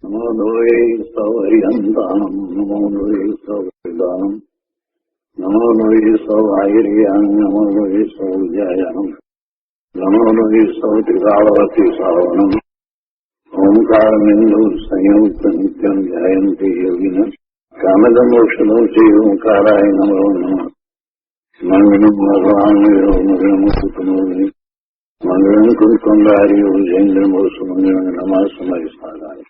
નમો દ્વૈ સૌર્યંતામ નમો દ્વૈ સૌર્યદામ નમો દ્વૈ સૌર્યામ નમો દ્વૈ સૌર્યામ નમો દ્વૈ સૌત્રિકાવતી સાવનમ ઓંકારમિંદુ સંયુક્ત નિત્યમ જયંતી યોગિન કામદમોક્ષદો શ્રી ઓંકારાય નમો નમઃ. મંગલમ ભગવાન મંગલમુકુતમોહિ મંગલમ કુંકુંડારી જૈન્દ્રમોષ મંગલમ નમઃ સમય સાધાય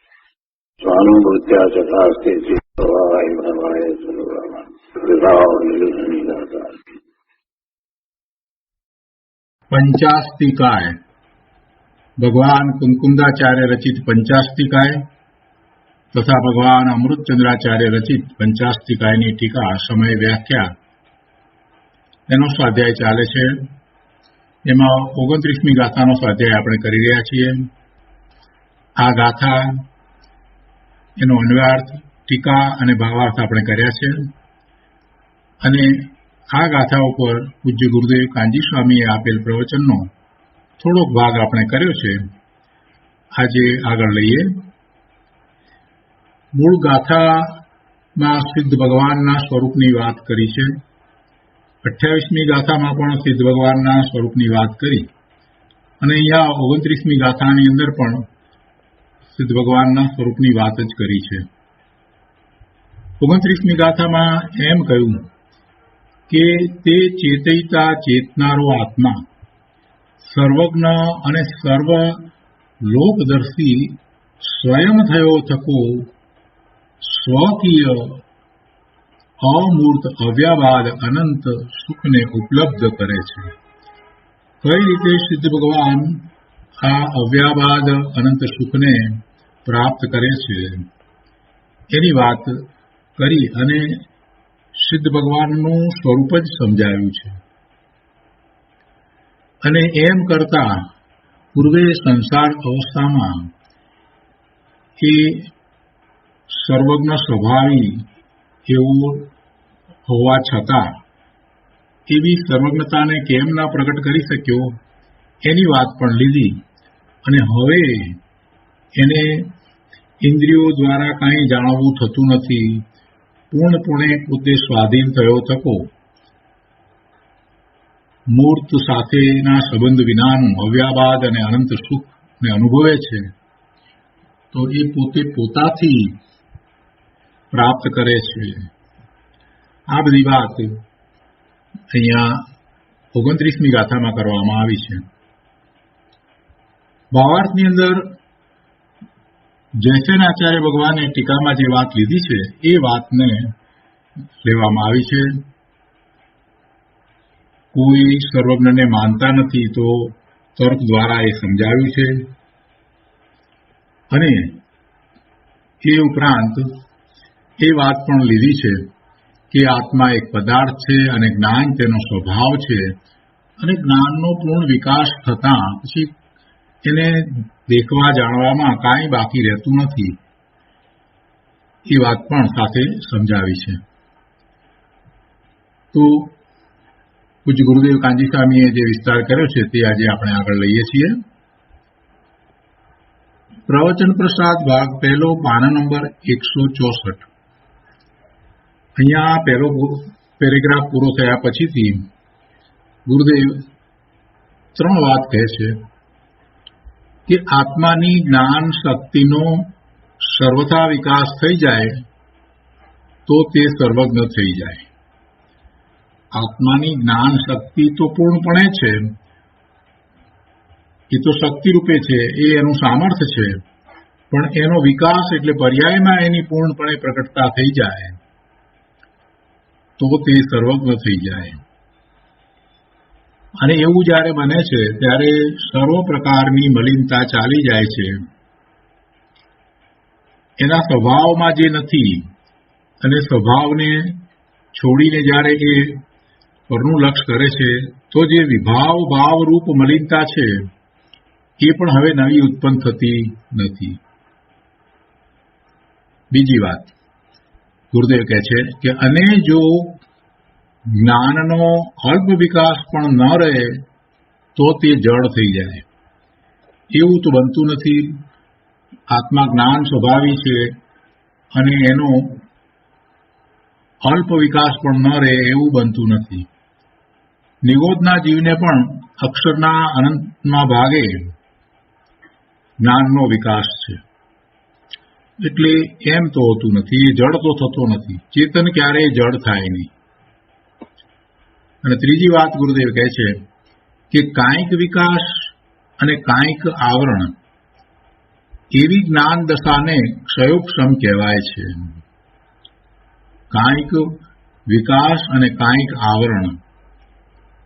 સ્વાનુભૂત્યા ચકાસ્તે ચિત્તવાય ભવાય સર્વમાં કૃપાવનિદાતા. પંચાસ્તિકાય ભગવાન કુંકુંદાચાર્ય રચિત પંચાસ્તિકાય તથા ભગવાન અમૃતચંદ્રાચાર્ય રચિત પંચાસ્તિકાયની ટીકા સમય વ્યાખ્યા એનો સ્વાધ્યાય ચાલે છે. એમાં 29મી ગાથાનો સ્વાધ્યાય આપણે કરી રહ્યા છીએ. આ ગાથા એનો અન્વયાર્થ, ટીકા અને ભાવાર્થ આપણે કર્યા છે અને આ ગાથા ઉપર પૂજ્ય ગુરુદેવ કાનજી સ્વામીએ આપેલ પ્રવચનનો થોડોક ભાગ આપણે કર્યો છે. આજે આગળ લઈએ. મૂળ ગાથામાં સિદ્ધ ભગવાનના સ્વરૂપની વાત કરી છે. 28મી ગાથામાં પણ સિદ્ધ ભગવાનના સ્વરૂપની વાત કરી અને અહીંયા 29મી ગાથાની અંદર પણ સિદ્ધ ભગવાનના સ્વરૂપની વાત જ કરી છે. 29મી ગાથામાં એમ કહ્યું કે તે ચેતયિતા ચેતનારો આત્મા સર્વજ્ઞ અને સર્વ લોકદર્શી સ્વયં થયો થકો સ્વકીય અમૂર્ત અવ્યાબાદ અનંત સુખને ઉપલબ્ધ કરે છે. કઈ રીતે સિદ્ધ ભગવાન આ અવ્યાબાદ અનંત સુખને પ્રાપ્ત કરે છે એની વાત કરી અને સિદ્ધ ભગવાનનું સ્વરૂપ જ સમજાવ્યું છે. અને એમ કરતા પૂર્વે સંસાર અવસ્થામાં એ સર્વજ્ઞ સ્વભાવી એવું હોવા છતાં એવી સર્વજ્ઞતાને કેમ ના પ્રગટ કરી શક્યો એની વાત પણ લીધી. અને હવે એને ઇન્દ્રિયો દ્વારા કાંઈ જાણવું થતું નથી, પૂર્ણપણે પોતે સ્વાધીન થયો થકો મૂર્ત સાથેના સંબંધ વિનાનું અવ્યાબાદ અને અનંત સુખને અનુભવે છે. તો એ પોતે પોતાથી પ્રાપ્ત કરે છે. આ બધી વાત અહીંયા 29મી ગાથામાં કરવામાં આવી છે. ભાવાર્થની અંદર જયસેનાચાર્ય ભગવાને ટીકામાં જે વાત લીધી છે એ વાતને લેવામાં આવી છે. કોઈ સર્વજ્ઞને માનતા નથી તો તર્ક દ્વારા એ સમજાવ્યું છે. અને એ ઉપરાંત એ વાત પણ લીધી છે કે આત્મા એક પદાર્થ છે અને જ્ઞાન તેનો સ્વભાવ છે અને જ્ઞાનનો પૂર્ણ વિકાસ થતાં પછી એને દેખવા જાણવામાં કાંઈ બાકી રહેતું નથી. એ વાત પણ સાથે સમજાવી છે. તો પૂજ્ય ગુરુદેવ કાનજી સ્વામીએ જે વિસ્તાર કર્યો છે તે આજે આપણે આગળ લઈએ છીએ. પ્રવચન પ્રસાદ ભાગ પહેલો, પાના નંબર 164. અહીંયા પહેલો પેરેગ્રાફ પૂરો થયા પછીથી ગુરુદેવ 3 વાત કહે છે કે આત્માની જ્ઞાન શક્તિનો સર્વથા વિકાસ થઈ જાય તો તે સર્વજ્ઞ થઈ જાય. આત્માની જ્ઞાન શક્તિ તો પૂર્ણપણે છે, એ તો શક્તિ રૂપે છે, એ એનું સામર્થ્ય છે, પણ એનો વિકાસ એટલે પર્યાયમાં એની પૂર્ણપણે પ્રકટતા થઈ જાય તો તે સર્વજ્ઞ થઈ જાય. અને એવું જ્યારે બને છે ત્યારે સર્વ પ્રકારની મલિનતા ચાલી જાય છે. એના સ્વભાવમાં જે નથી અને સ્વભાવને છોડીને જ્યારે એ પરનું લક્ષ કરે છે તો જે વિભાવ ભાવ રૂપ મલિનતા છે એ પણ હવે નવી ઉત્પન્ન થતી નથી. બીજી વાત ગુરુદેવ કહે છે કે અને જો જ્ઞાનનો અલ્પ વિકાસ પણ ન રહે તો તે જડ થઈ જાય. એવું તો બનતું નથી. આત્મા જ્ઞાન સ્વભાવી છે અને એનો અલ્પ વિકાસ પણ ન રહે એવું બનતું નથી. નિગોદના જીવને પણ અક્ષરના અનંતમાં ભાગે જ્ઞાનનો વિકાસ છે. એટલે એમ તો હોતું નથી, એ જડ તો થતો નથી. ચેતન ક્યારેય જડ થાય નહીં. અને ત્રીજી વાત ગુરુદેવ કહે છે કે કાંઈક વિકાસ અને કાંઈક આવરણ એવી જ્ઞાન દશાને ક્ષયોક્ષમ કહેવાય છે. કાંઈક વિકાસ અને કાંઈક આવરણ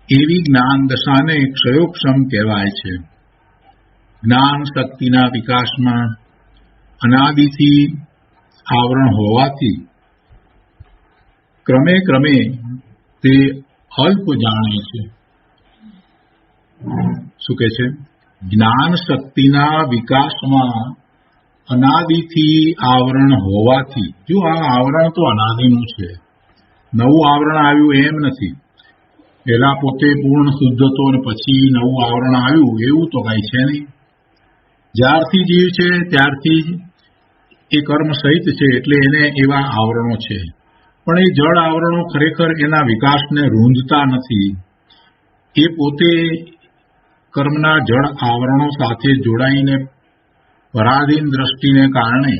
એવી જ્ઞાન દશાને ક્ષયોક્ષમ કહેવાય છે. જ્ઞાન શક્તિના વિકાસમાં અનાદિથી આવરણ હોવાથી ક્રમે ક્રમે તે અલ્પ જાણે છે. શું કહે છે? જ્ઞાન શક્તિના વિકાસમાં અનાદિથી આવરણ હોવાથી. જો આ આવરણ તો અનાદિનું છે, નવું આવરણ આવ્યું એમ નથી. પહેલા પોતે પૂર્ણ શુદ્ધ હતો અને પછી નવું આવરણ આવ્યું એવું તો કઈ છે નહીં. જ્યારથી જીવ છે ત્યારથી જ એ કર્મ સહિત છે, એટલે એને એવા આવરણો છે. પણ એ જળ આવરણો ખરેખર એના વિકાસને રૂંધતા નથી. એ પોતે કર્મના જળ આવરણો સાથે જોડાઈને પરાધીન દ્રષ્ટિને કારણે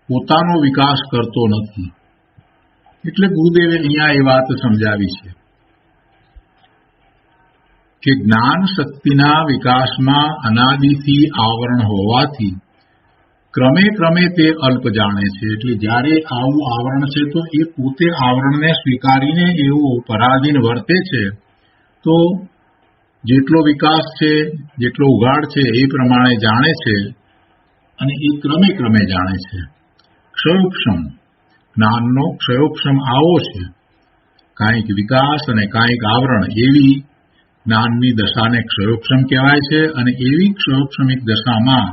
પોતાનો વિકાસ કરતો નથી. એટલે ગુરુદેવે અહીંયા એ વાત સમજાવી છે કે જ્ઞાન શક્તિના વિકાસમાં અનાદિથી આવરણ હોવાથી ક્રમે ક્રમે તે અલ્પ જાણે છે. એટલે જ્યારે આવું આવરણ છે તો એ પોતે આવરણને સ્વીકારીને એવું પરાધીન વર્તે છે. તો જેટલો વિકાસ છે, જેટલો ઉઘાડ છે એ પ્રમાણે જાણે છે અને એ ક્રમે ક્રમે જાણે છે. ક્ષયોક્ષમ જ્ઞાનનો ક્ષયોક્ષમ આવો છે. કાંઈક વિકાસ અને કાંઈક આવરણ એવી જ્ઞાનની દશાને ક્ષયોક્ષમ કહેવાય છે. અને એવી ક્ષયોક્ષમિક દશામાં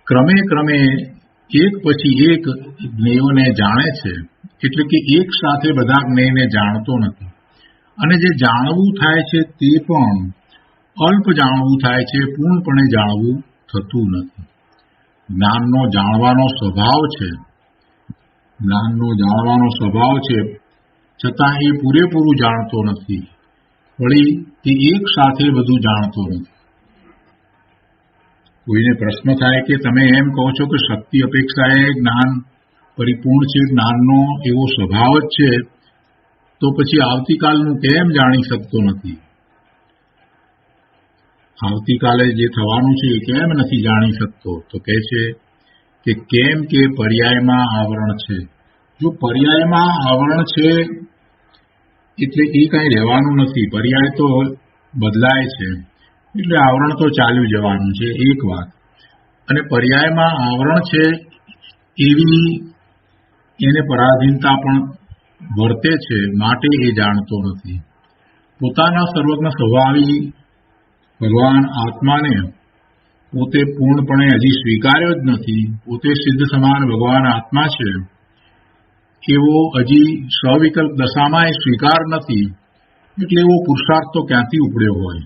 ક્રમે ક્રમે એક પછી એક જ્ઞેયોને જાણે છે. એટલે કે એક સાથે બધા જ્ઞેયને જાણતો નથી. અને જે જાણવું થાય છે તે પણ અલ્પ જાણવું થાય છે, પૂર્ણપણે જાણવું થતું નથી. જ્ઞાનનો જાણવાનો સ્વભાવ છે, જ્ઞાનનો જાણવાનો સ્વભાવ છે, છતાં એ પૂરેપૂરું જાણતો નથી. વળી તે એક સાથે બધું જાણતો નથી. કોઈને પ્રશ્ન થાય કે તમે એમ કહો છો કે શક્તિ અપેક્ષાએ જ્ઞાન પરિપૂર્ણ છે, જ્ઞાનનો એવો સ્વભાવ જ છે, તો પછી આવતીકાલનું કેમ જાણી શકતો નથી? આવતીકાલે જે થવાનું છે એ કેમ નથી જાણી શકતો? તો કહે છે કે કેમ કે પર્યાયમાં આવરણ છે. જો પર્યાયમાં આવરણ છે એટલે એ કઈ રહેવાનું નથી. પર્યાય તો બદલાય છે, એટલે આવરણ તો ચાલ્યું જવાનું છે, એક વાત. અને પર્યાયમાં આવરણ છે એવી એને પરાધીનતા પણ વર્તે છે, માટે એ જાણતો નથી. પોતાના સર્વજ્ઞ સ્વભાવી ભગવાન આત્માને પોતે પૂર્ણપણે હજી સ્વીકાર્યો જ નથી. પોતે સિદ્ધ સમાન ભગવાન આત્મા છે એવો હજી સ્વવિકલ્પ દશામાં એ સ્વીકાર નથી. એટલે એવો પુરુષાર્થ તો ક્યાંથી ઉપડ્યો હોય?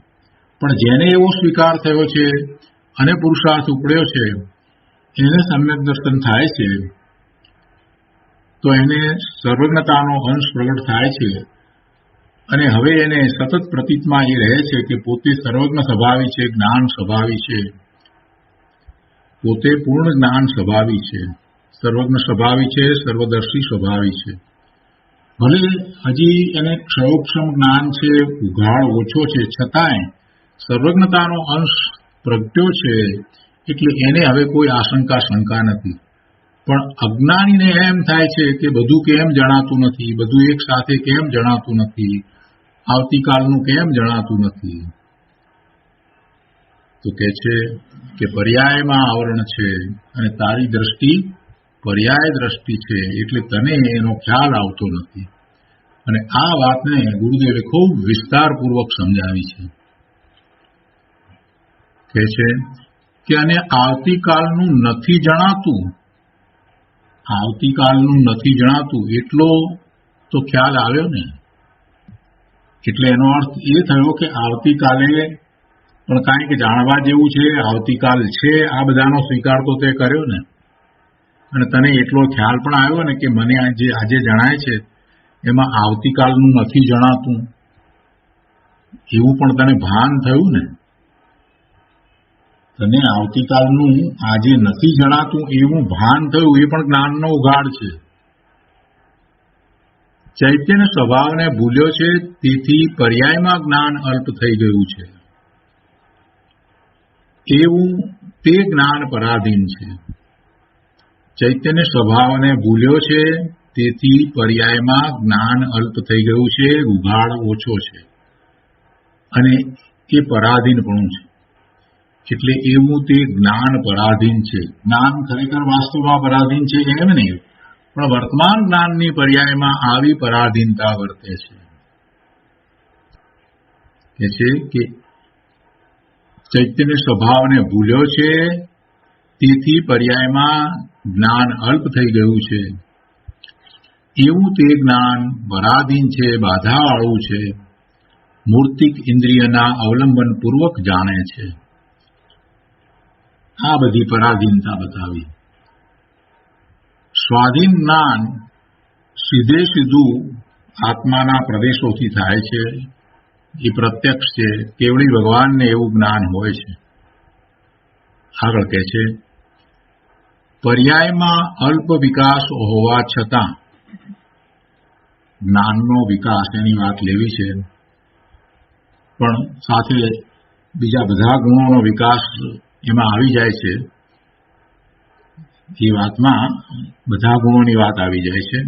પણ જેને એવો સ્વીકાર થયો છે અને પુરુષાર્થ ઉપડ્યો છે એને સમ્યક દર્શન થાય છે, તો એને સર્વજ્ઞતાનો અંશ પ્રગટ થાય છે. અને હવે એને સતત પ્રતીતમાં એ રહે છે કે પોતે સર્વજ્ઞ સ્વભાવી છે, જ્ઞાન સ્વભાવી છે, પોતે પૂર્ણ જ્ઞાન સ્વભાવી છે, સર્વજ્ઞ સ્વભાવી છે, સર્વદર્શી સ્વભાવી છે. ભલે હજી એને ક્ષયોક્ષમ જ્ઞાન છે, ઉઘાડ ઓછો છે, છતાંય સર્વજ્ઞતાનો અંશ પ્રગટ્યો છે. એટલે એને હવે કોઈ આશંકા શંકા નથી. પણ અજ્ઞાનીને એમ થાય છે કે બધું કેમ જણાતું નથી, બધું એક સાથે કેમ જણાતું નથી, આવતીકાલનું કેમ જણાતું નથી? તો કહે છે કે પર્યાયમાં આવરણ છે અને તારી દ્રષ્ટિ પર્યાય દ્રષ્ટિ છે, એટલે તને એનો ખ્યાલ આવતો નથી. અને આ વાતને ગુરુદેવે ખૂબ વિસ્તારપૂર્વક સમજાવી છે. કહે છે કે અને આવતીકાલનું નથી જણાતું, આવતીકાલનું નથી જણાતું એટલો તો ખ્યાલ આવ્યો ને. એટલે એનો અર્થ એ થયો કે આવતીકાલે પણ કાંઈક જાણવા જેવું છે, આવતીકાલ છે, આ બધાનો સ્વીકાર તો તે કર્યો ને. અને તને એટલો ખ્યાલ પણ આવ્યો ને કે મને આજે જણાય છે એમાં આવતીકાલનું નથી જણાતું, એવું પણ તને ભાન થયું ને. તને આવતીકાલનું આજે નથી જણાતું એવું ભાન થયું, એ પણ જ્ઞાનનો ઉઘાડ છે. ચૈતન્ય સ્વભાવને ભૂલ્યો છે, તેથી પર્યાયમાં જ્ઞાન અલ્પ થઈ ગયું છે, એવું તે જ્ઞાન પરાધીન છે. ચૈતન્ય સ્વભાવને ભૂલ્યો છે, તેથી પર્યાયમાં જ્ઞાન અલ્પ થઈ ગયું છે, ઉઘાડ ઓછો છે, અને એ પરાધીનપણું છે. એટલે એવું તે જ્ઞાન પરાધીન છે. જ્ઞાન ખરેખર વાસ્તવમાં પરાધીન છે એમ નહીં, પણ વર્તમાન જ્ઞાનની પર્યાયમાં આવી પરાધીનતા વર્તે છે કે ચૈતન્ય સ્વભાવને ભૂલ્યો છે, તેથી પર્યાયમાં જ્ઞાન અલ્પ થઈ ગયું છે, એવું તે જ્ઞાન પરાધીન છે, બાધાવાળું છે, મૂર્તિક ઇન્દ્રિયના અવલંબન પૂર્વક જાણે છે. આ બધી પરાધીનતા બતાવી. સ્વાધીન જ્ઞાન સીધે સીધું આત્માના પ્રદેશોથી થાય છે, એ પ્રત્યક્ષ છે. કેવળી ભગવાનને એવું જ્ઞાન હોય છે. આગળ કહે છે, પર્યાયમાં અલ્પ વિકાસ હોવા છતાં જ્ઞાનનો વિકાસ, એની વાત લેવી છે, પણ સાથે બીજા બધા ગુણોનો વિકાસ એમાં આવી જાય છે. એ વાતમાં બધા ગુણોની વાત આવી જાય છે.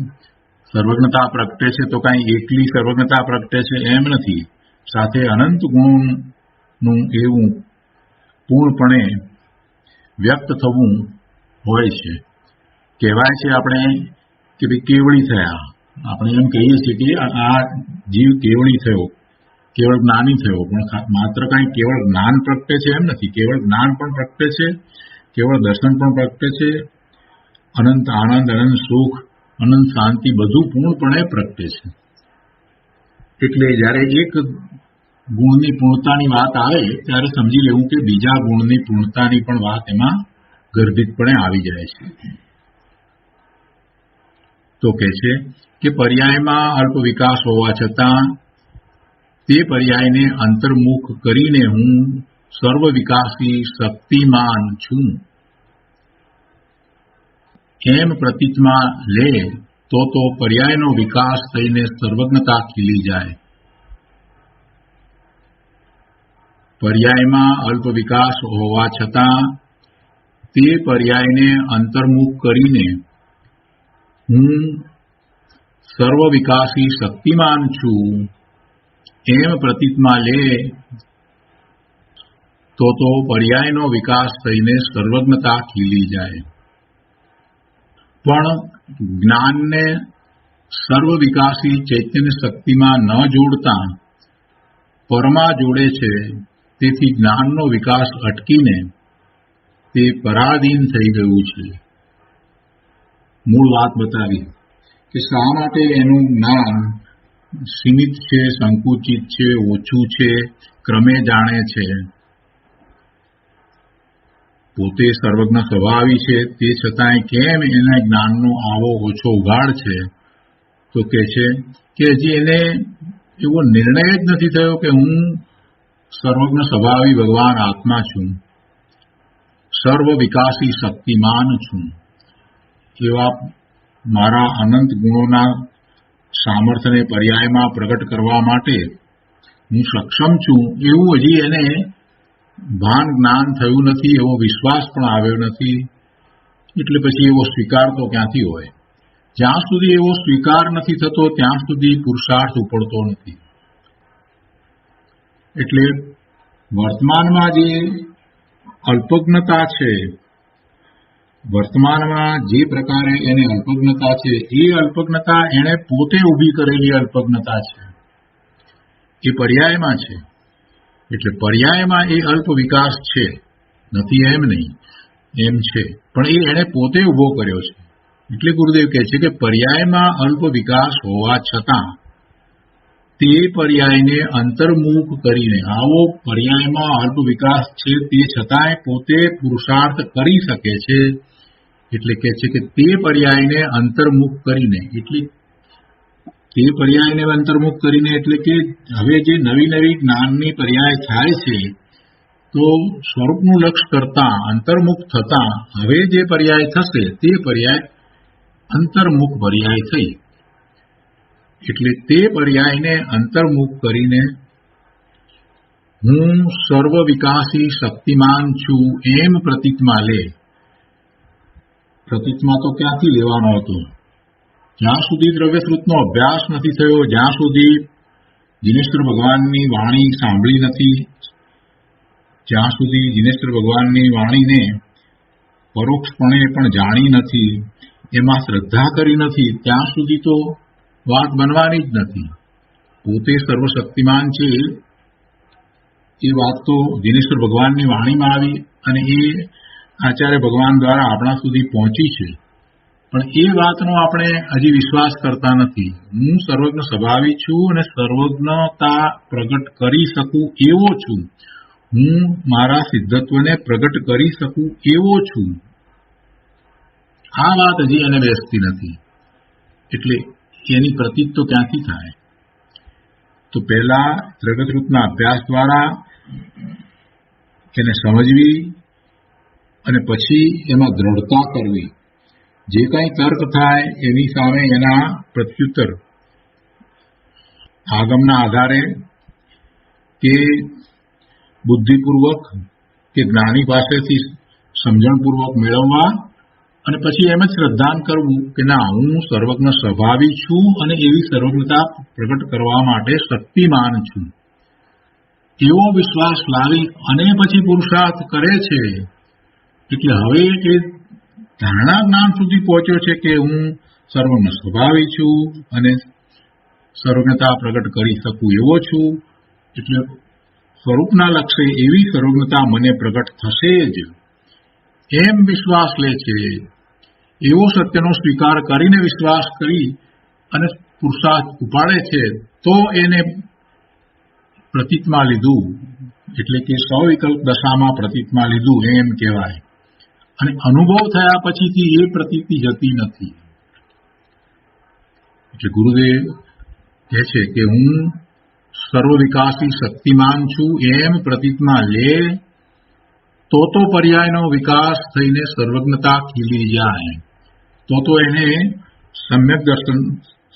સર્વજ્ઞતા પ્રગટે છે તો કાંઈ એકલી સર્વજ્ઞતા પ્રગટે છે એમ નથી, સાથે અનંત ગુણોનું એવું પૂર્ણપણે વ્યક્ત થવું હોય છે. કહેવાય છે આપણે કે ભાઈ કેવળી થયા, આપણે એમ કહીએ છીએ કે આ જીવ કેવળી થયો, કેવળ જ્ઞાની થયો, પણ માત્ર કાંઈ કેવળ જ્ઞાન પ્રગટે છે એમ નથી. કેવળ જ્ઞાન પણ પ્રગટે છે, કેવળ દર્શન પણ પ્રગટે છે, અનંત આનંદ, અનંત સુખ, અનંત શાંતિ બધું પૂર્ણપણે પ્રગટે છે. એટલે જ્યારે એક ગુણની પૂર્ણતાની વાત આવે ત્યારે સમજી લેવું કે બીજા ગુણની પૂર્ણતાની પણ વાત એમાં ગર્ભિતપણે આવી જાય છે. તો કહે છે કે પર્યાયમાં અલ્પ વિકાસ હોવા છતાં તે પર્યાયને અંતર્મુખ કરીને હું સર્વ વિકાસી શક્તિમાન છું એમ પ્રતીતમાં લે તો પર્યાયનો વિકાસ થઈને સર્વજ્ઞતા ખીલી જાય. પર્યાયમાં અલ્પ વિકાસ હોવા છતાં તે પર્યાયને અંતર્મુખ કરીને હું સર્વ વિકાસી શક્તિમાન છું એમ પ્રતીતમાં લે તો પર્યાયનો વિકાસ થઈને સર્વજ્ઞતા ખીલી જાય. પણ જ્ઞાનને સર્વ વિકાસી ચૈતન્ય શક્તિમાં ન જોડતા પરમાં જોડે છે, તેથી જ્ઞાનનો વિકાસ અટકીને તે પરાધીન થઈ ગયું છે. મૂળ વાત બતાવી કે શા માટે એનું જ્ઞાન સીમિત છે, સંકુચિત છે, ઓછું છે, ક્રમે જાણે છે. પોતે સર્વજ્ઞ સ્વભાવી છે, તે છતાંય કેમ એને જ્ઞાનનો આવો ઓછો ઉઘાડ છે? તો કહે છે કે હજી એને એવો નિર્ણય જ નથી થયો કે હું સર્વજ્ઞ સ્વભાવી ભગવાન આત્મા છું, સર્વ વિકાસી શક્તિમાન છું, એવા મારા અનંત ગુણોના સામર્થ્યને પર્યાયમાં પ્રગટ કરવા માટે હું સક્ષમ છું, એવું હજી એને ભાન જ્ઞાન થયું નથી, એવો વિશ્વાસ પણ આવ્યો નથી. એટલે પછી એવો સ્વીકાર તો ક્યાંથી હોય? જ્યાં સુધી એવો સ્વીકાર નથી થતો ત્યાં સુધી પુરુષાર્થ ઉપડતો નથી. એટલે વર્તમાનમાં જે અલ્પજ્ઞતા છે, વર્તમાનમાં જે પ્રકારે એને અલ્પજ્ઞતા છે, એ અલ્પજ્ઞતા એણે પોતે ઊભી કરેલી અલ્પજ્ઞતા છે, એ પર્યાયમાં છે. એટલે પર્યાયમાં એ અલ્પ વિકાસ છે, નથી એમ નહીં, એમ છે, પણ એ એણે પોતે ઊભો કર્યો છે. એટલે ગુરુદેવ કહે છે કે પર્યાયમાં અલ્પ વિકાસ હોવા છતાં તે પર્યાયને અંતર્મુખ કરીને, આવો પર્યાયમાં અલ્પ વિકાસ છે તે છતાંય પોતે પુરુષાર્થ કરી શકે છે. એટલે કે છે કે તે પર્યાયને અંતર્મુખ કરીને, એટલે તે પર્યાયને અંતર્મુખ કરીને એટલે કે હવે જે નવી નવી જ્ઞાનની પર્યાય થાય છે, તો સ્વરૂપનું લક્ષ્ય કરતા અંતર્મુખ થતા હવે જે પર્યાય થશે તે પર્યાય અંતર્મુખ પર્યાય થઈ. એટલે તે પર્યાયને અંતર્મુખ કરીને હું સર્વ વિકાસી શક્તિમાન છું એમ પ્રતીતમાં લે. પ્રતીતમાં તો ક્યાંથી લેવાનો હતો? જ્યાં સુધી દ્રવ્યશ્રુતનો અભ્યાસ નથી થયો, જ્યાં સુધી જીનેશ્વર ભગવાનની વાણી સાંભળી નથી, જ્યાં સુધી જીનેશ્વર ભગવાનની વાણીને પરોક્ષપણે પણ જાણી નથી, એમાં શ્રદ્ધા કરી નથી, ત્યાં સુધી તો વાત બનવાની જ નથી. પોતે સર્વશક્તિમાન છે એ વાત તો જીનેશ્વર ભગવાનની વાણીમાં આવી અને એ આચાર્ય ભગવાન દ્વારા આપણા સુધી પહોંચી છે. પણ એ વાતનો આપણે હજી વિશ્વાસ કરતા નથી. હું સર્વજ્ઞ સ્વભાવી છું અને સર્વજ્ઞતા પ્રગટ કરી શકું એવો છું. હું મારા સિદ્ધત્વને પ્રગટ કરી શકું એવો છું. આ વાત હજી એને બેસતી નથી. એટલે એની પ્રતીત તો ક્યાંથી થાય? તો પહેલા દ્રવ્યશ્રુતના અભ્યાસ દ્વારા એને સમજવી અને પછી એમાં દ્રઢતા કરવી. જે કંઈ તર્ક થાય એની સામે એના પ્રત્યુત્તર આગમના આધારે કે બુદ્ધિપૂર્વક કે જ્ઞાની પાસેથી સમજણપૂર્વક મેળવવા અને પછી એમ જ શ્રદ્ધાન કરવું કે ના, હું સર્વજ્ઞ સ્વભાવી છું અને એવી સર્વજ્ઞતા પ્રગટ કરવા માટે શક્તિમાન છું, એવો વિશ્વાસ લાવી અને પછી પુરુષાર્થ કરે છે. એટલે હવે એ ધારણા જ્ઞાન સુધી પહોંચ્યો છે કે હું સર્વજ્ઞ સ્વભાવી છું અને સર્વજ્ઞતા પ્રગટ કરી શકું એવો છું. એટલે સ્વરૂપના લક્ષ્ય એવી સર્વજ્ઞતા મને પ્રગટ થશે જ એમ વિશ્વાસ લે છે. એવો સત્યનો સ્વીકાર કરીને વિશ્વાસ કરી અને પુરુષાર્થ ઉપાડે છે તો એને પ્રતીતમાં લીધું, એટલે કે સવિકલ્પ દશામાં પ્રતીતમાં લીધું એમ કહેવાય. અને અનુભવ થયા પછીથી એ પ્રતીતિ જતી નથી. એટલે ગુરુદેવ કહે છે કે હું સર્વ વિકાસી શક્તિમાન છું એમ પ્રતીતમાં લે તો પર્યાયનો વિકાસ થઈને સર્વજ્ઞતા ખીલી જાય. તો એને સમ્યક દર્શન,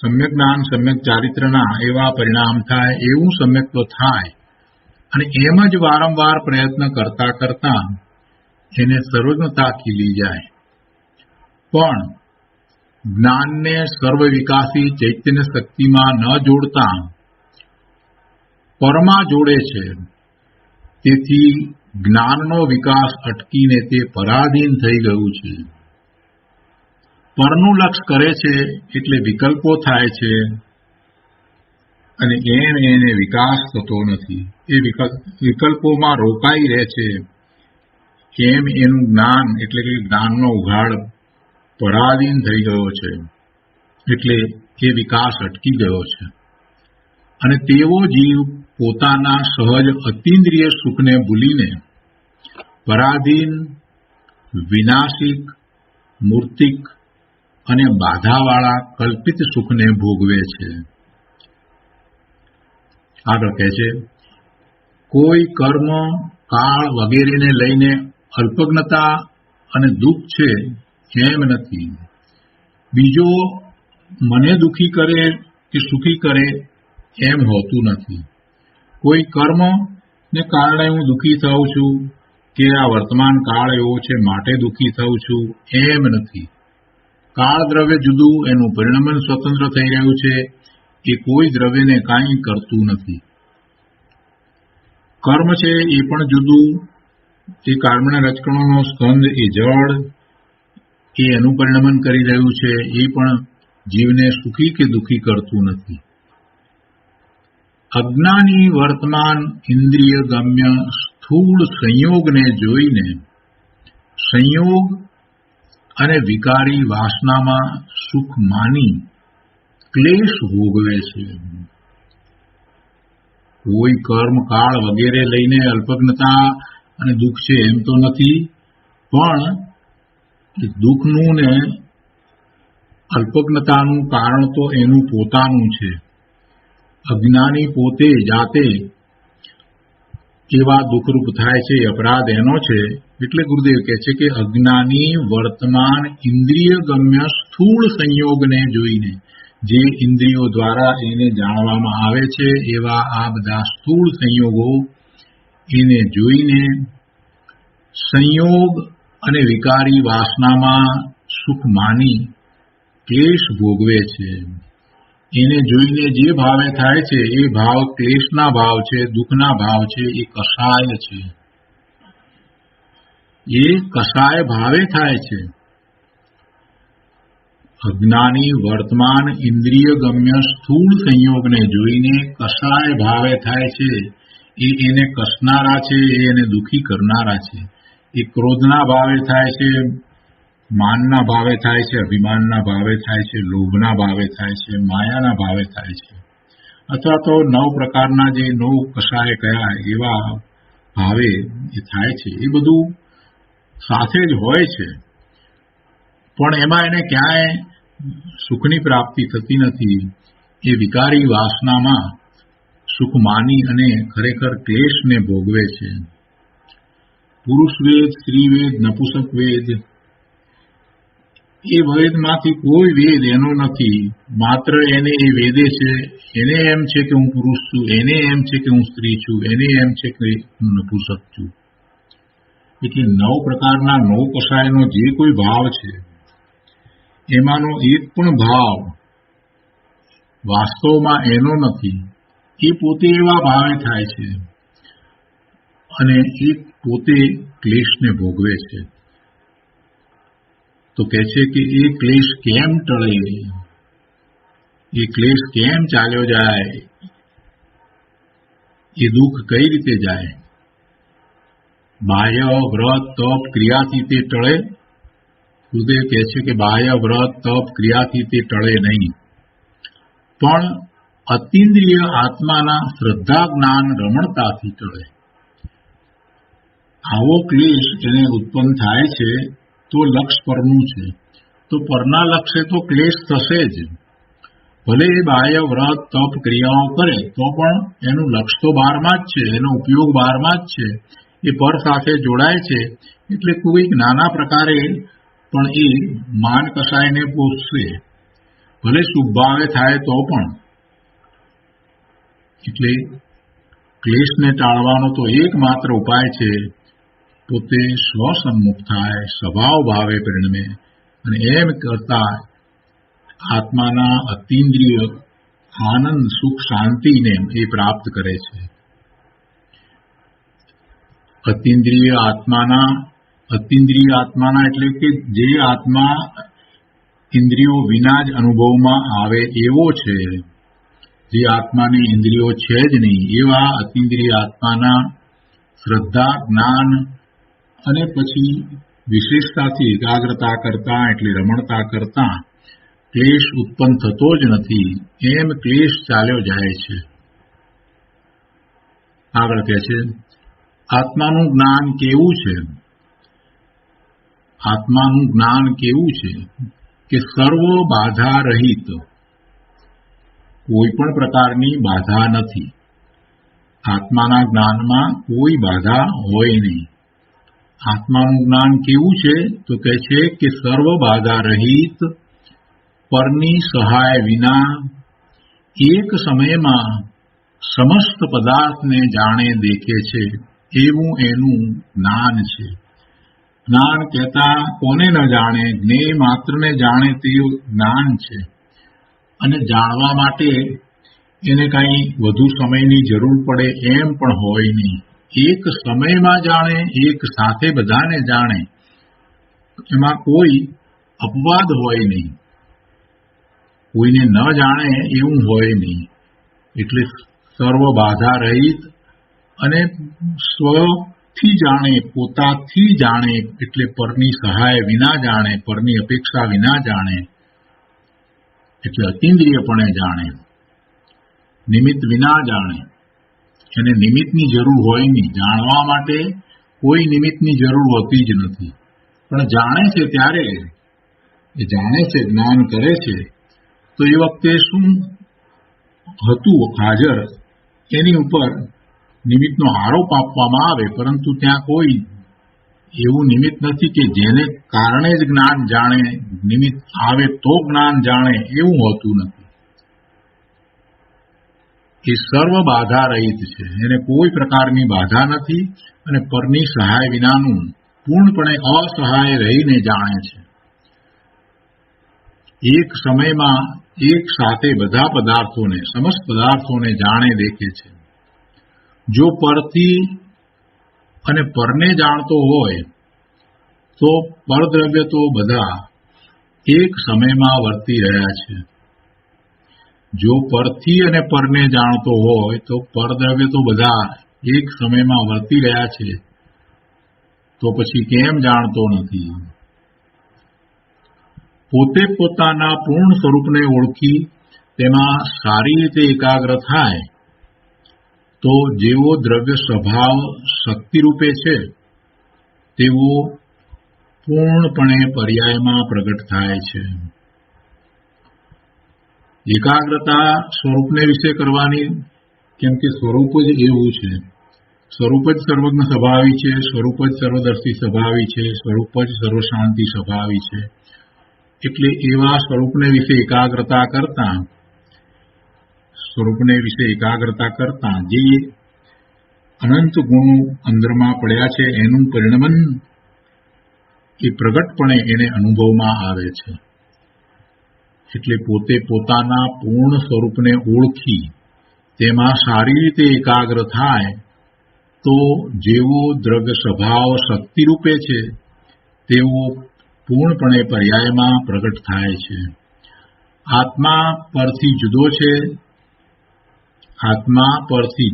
સમ્યક જ્ઞાન, સમ્યક ચારિત્રના એવા પરિણામ થાય, એવું સમ્યક્ત્વ થાય. અને એમ જ વારંવાર પ્રયત્ન કરતા કરતા એને સર્વજ્ઞતા ખીલી જાય. પણ જ્ઞાનને સર્વ વિકાસી ચૈતન્ય શક્તિમાં ન જોડતા પરમાં જોડે છે. તેથી જ્ઞાનનો વિકાસ અટકીને તે પરાધીન થઈ ગયું છે. પરનું લક્ષ્ય કરે છે એટલે વિકલ્પો થાય છે અને એને વિકાસ થતો નથી. એ વિકલ્પોમાં રોકાઈ રહે છે. કેમ એનું જ્ઞાન એટલે કે જ્ઞાનનો ઉઘાડ પરાધીન થઈ ગયો છે. એટલે એ વિકાસ અટકી ગયો છે. અને તેવો જીવ પોતાના સહજ અતિન્દ્રિય સુખને ભૂલીને પરાધીન, વિનાશિક, મૂર્તિક અને બાધાવાળા કલ્પિત સુખને ભોગવે છે. આગળ કહે છે, કોઈ કર્મ, કાળ વગેરેને લઈને અલ્પજ્ઞતા અને દુઃખ છે એમ નથી. બીજો મને દુઃખી કરે કે સુખી કરે એમ હોતું નથી. કોઈ કર્મ ને કારણે હું દુઃખી થઉં છું કે આ વર્તમાન કાળ એવો છે માટે દુઃખી થઉં છું એમ નથી. કાળ દ્રવ્ય જુદું, એનું પરિણમન સ્વતંત્ર થઈ રહ્યું છે. એ કોઈ દ્રવ્યને કાંઈ કરતું નથી. કર્મ છે એ પણ જુદું. એ કર્મના રજકણોનો સ્કંદ એ જળ, એ એનું પરિણમન કરી રહ્યું છે. એ પણ જીવને સુખી કે દુઃખી કરતું નથી. અજ્ઞાની વર્તમાન ઇન્દ્રિય ગમ્ય સ્થૂળ સંયોગને જોઈને સંયોગ અને વિકારી વાસનામાં સુખ માની ક્લેશ ભોગવે છે. કોઈ કર્મ કાળ વગેરે લઈને અલ્પજ્ઞતા અને દુઃખ છે એમ તો નથી, પણ દુઃખનું ને અલ્પજ્ઞતાનું કારણ તો એનું પોતાનું છે. અજ્ઞાની પોતે જાતે કેવા દુઃખરૂપ થાય છે, અપરાધ એનો છે. એટલે ગુરુદેવ કહે છે કે અજ્ઞાની વર્તમાન ઇન્દ્રિય ગમ્ય સ્થૂળ સંયોગને જોઈને, જે ઇન્દ્રિયો દ્વારા એને જાણવામાં આવે છે એવા આ બધા સ્થૂળ સંયોગો એને જોઈને સંયોગ અને વિકારી વાસનામાં સુખ માની ક્લેશ ભોગવે છે. એને જોઈને જે ભાવે થાય છે એ ભાવ ક્લેશના ભાવ છે, દુઃખના ભાવ છે, એ કષાય છે. એ કષાય ભાવે થાય છે. અજ્ઞાની વર્તમાન ઇન્દ્રિય ગમ્ય સ્થૂળ સંયોગને જોઈને કષાય ભાવે થાય છે. એ એને કસનારા છે, એ એને દુઃખી કરનારા છે. એ ક્રોધના ભાવે થાય છે, માનના ભાવે થાય છે, અભિમાનના ભાવે થાય છે, લોભના ભાવે થાય છે, માયાના ભાવે થાય છે, અથવા તો 9 પ્રકારના જે 9 કષાય કયા એવા ભાવે એ થાય છે. એ બધું સાથે જ હોય છે, પણ એમાં એને ક્યાંય સુખની પ્રાપ્તિ થતી નથી. એ વિકારી વાસનામાં સુખ માની અને ખરેખર ક્લેશને ભોગવે છે. પુરુષ વેદ, સ્ત્રી વેદ, નપુંસક વેદ, એ વેદમાંથી કોઈ વેદ એનો નથી. માત્ર એને એ વેદે છે. એને એમ છે કે હું પુરુષ છું, એને એમ છે કે હું સ્ત્રી છું, એને એમ છે કે હું નપુંસક છું. એટલે 9 પ્રકારના 9 કષાયનો જે કોઈ ભાવ છે એમાંનો એક પણ ભાવ વાસ્તવમાં એનો નથી. એ પોતે એવા ભાવે થાય છે અને એ પોતે ક્લેશને ભોગવે છે. તો કહે છે કે એ ક્લેશ કેમ ટળે, એ ક્લેશ કેમ ચાલ્યો જાય, એ દુઃખ કઈ રીતે જાય? બાહ્ય વ્રત તપ ક્રિયાથી તે ટળે. ગુરુદેવ કહે છે કે બાહ્ય વ્રત તપ ક્રિયાથી તે ટળે નહીં, પણ અતિન્દ્રિય આત્માના શ્રદ્ધા જ્ઞાન રમણતાથી ટળે. આવો ક્લેશ એને ઉત્પન્ન થાય છે તો લક્ષ પરનું છે, તો પરના લક્ષે તો ક્લેશ થશે જ. ભલે એ બાહ્ય વ્રત તપ ક્રિયાઓ કરે તો પણ એનું લક્ષ તો બહારમાં જ છે, એનો ઉપયોગ બહારમાં જ છે. એ પર સાથે જોડાય છે, એટલે કોઈક નાના પ્રકારે પણ એ માન કસાયને પોષશે, ભલે શુભ ભાવે થાય તો પણ. એટલે ક્લેશને ટાળવાનો તો એકમાત્ર ઉપાય છે પોતે સ્વસન્મુખ થાય, સ્વભાવ ભાવે પરિણમે, અને એમ કરતા આત્માના અતિન્દ્રિય આનંદ સુખ શાંતિને એ પ્રાપ્ત કરે છે. અતિન્દ્રિય આત્માના એટલે કે જે આત્મા ઇન્દ્રિયો વિના જ અનુભવમાં આવે એવો છે, જે આત્માની ઇન્દ્રિયો છે જ નહીં એવા અતિન્દ્રિય આત્માના શ્રદ્ધા જ્ઞાન અને પછી વિશેષતાથી એકાગ્રતા કરતા એટલે રમણતા કરતા ક્લેશ ઉત્પન્ન થતો જ નથી. એમ ક્લેશ ચાલ્યો જાય છે. આગળ કહે છે આત્માનું જ્ઞાન કેવું છે? આત્માનું જ્ઞાન કેવું છે કે સર્વ બાધા રહિત, કોઈ પણ પ્રકારની બાધા નથી. આત્માના જ્ઞાનમાં કોઈ બાધા હોય નહીં. આત્માનું જ્ઞાન કેવું છે તો કહે છે કે સર્વ બાધા રહિત, પરની સહાય વિના એક સમયમાં સમસ્ત પદાર્થને જાણે દેખે છે, એવું એનું જ્ઞાન છે. જ્ઞાન કહેતા કોને ન જાણે, જ્ઞેય માત્રને જાણે તે જ્ઞાન છે. અને જાણવા માટે એને કઈ વધુ સમયની જરૂર પડે એમ પણ હોય નહીં. એક સમયમાં જાણે, એક સાથે બધાને જાણે, એમાં કોઈ અપવાદ હોય નહીં, કોઈને ન જાણે એવું હોય નહીં. એટલે સર્વ બાધા રહિત અને સ્વથી જાણે, પોતાથી જાણે, એટલે પરની સહાય વિના જાણે, પરની અપેક્ષા વિના જાણે, એટલે અતિન્દ્રિયપણે જાણે, નિમિત્ત વિના જાણે. એને નિમિત્તની જરૂર હોય નહીં. જાણવા માટે કોઈ નિમિત્તની જરૂર હોતી જ નથી. પણ જાણે છે ત્યારે એ જાણે છે, જ્ઞાન કરે છે, તો એ વખતે શું હતું હાજર એની ઉપર નિમિત્તનો આરોપ આપવામાં આવે, પરંતુ ત્યાં કોઈ એવું નિમિત્ત નથી કે જેને કારણે જ જ્ઞાન જાણે, નિમિત્ત આવે તો જ્ઞાન જાણે, એવું હોતું નથી. એ સર્વ બાધા રહિત છે. એને કોઈ પ્રકારની બાધા નથી અને પરની સહાય વિનાનું પૂર્ણપણે અસહાય રહીને જાણે છે. એક સમયમાં એક સાથે બધા પદાર્થોને, સમસ્ત પદાર્થોને જાણે દેખે છે. જો પરથી અને પરને જાણતો હોય તો પરદ્રવ્ય તો બધા એક સમયમાં વર્તી રહ્યા છે. જો પરથી અને પરને જાણતો હોય તો પરદ્રવ્ય તો બધા એક સમયમાં વર્તી રહ્યા છે, તો પછી કેમ જાણતો નથી? પોતે પોતાના પૂર્ણ સ્વરૂપને ઓળખી તેમાં સારી રીતે એકાગ્ર થાય તો જેવો દ્રવ્ય સ્વભાવ શક્તિરૂપે છે તેવો પૂર્ણપણે પર્યાયમાં પ્રગટ થાય છે. એકાગ્રતા સ્વરૂપને વિશે કરવાની, કેમ કે સ્વરૂપ જ એવું છે. સ્વરૂપ જ સર્વજ્ઞ સ્વભાવી છે, સ્વરૂપ જ સર્વદર્શી સ્વભાવી છે, સ્વરૂપ જ સર્વશાંતિ સ્વભાવી છે. એટલે એવા સ્વરૂપને વિશે એકાગ્રતા કરતા જે અનંત ગુણો અંદરમાં પડ્યા છે એનું પરિણમન એ પ્રગટપણે એને અનુભવમાં આવે છે. એટલે પોતે પોતાના પૂર્ણ સ્વરૂપને ઓળખી તેમાં સારી રીતે એકાગ્ર થાય તો જેવો દ્રવ્ય સ્વભાવ શક્તિરૂપે છે તેવો પૂર્ણપણે પર્યાયમાં પ્રગટ થાય છે. આત્મા પરથી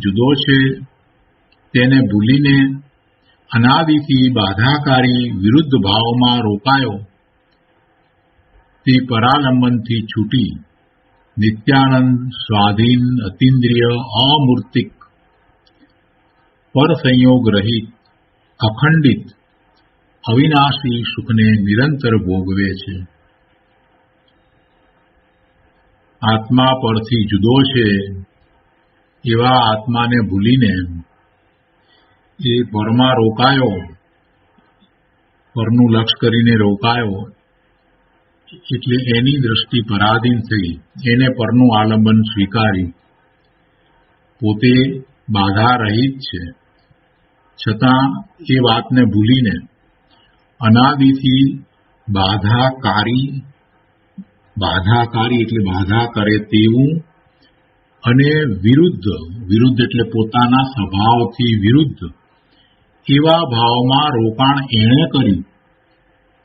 જુદો છે તેને ભૂલીને અનાદિથી બાધાકારી વિરુદ્ધ ભાવમાં રોકાયો તે પરાલંબનથી છૂટી નિત્યાનંદ, સ્વાધીન, અતિન્દ્રિય, અમૂર્તિક, પર સંયોગ રહિત, અખંડિત, અવિનાશી સુખને નિરંતર ભોગવે છે. આત્મા પરથી જુદો છે એવા આત્માને ભૂલીને એ પરમાં રોકાયો, પરનું લક્ષ કરીને રોકાયો, એટલે એની દ્રષ્ટિ પરાધીન થઈ, એને પરનું આલંબન સ્વીકારી. પોતે બાધા રહિત છે છતાં એ વાતને ભૂલીને અનાદિથી બાધાકારી એટલે બાધા કરે તેવું અને વિરુદ્ધ એટલે પોતાના સ્વભાવથી વિરુદ્ધ એવા ભાવમાં રોકાણ એણે કર્યું.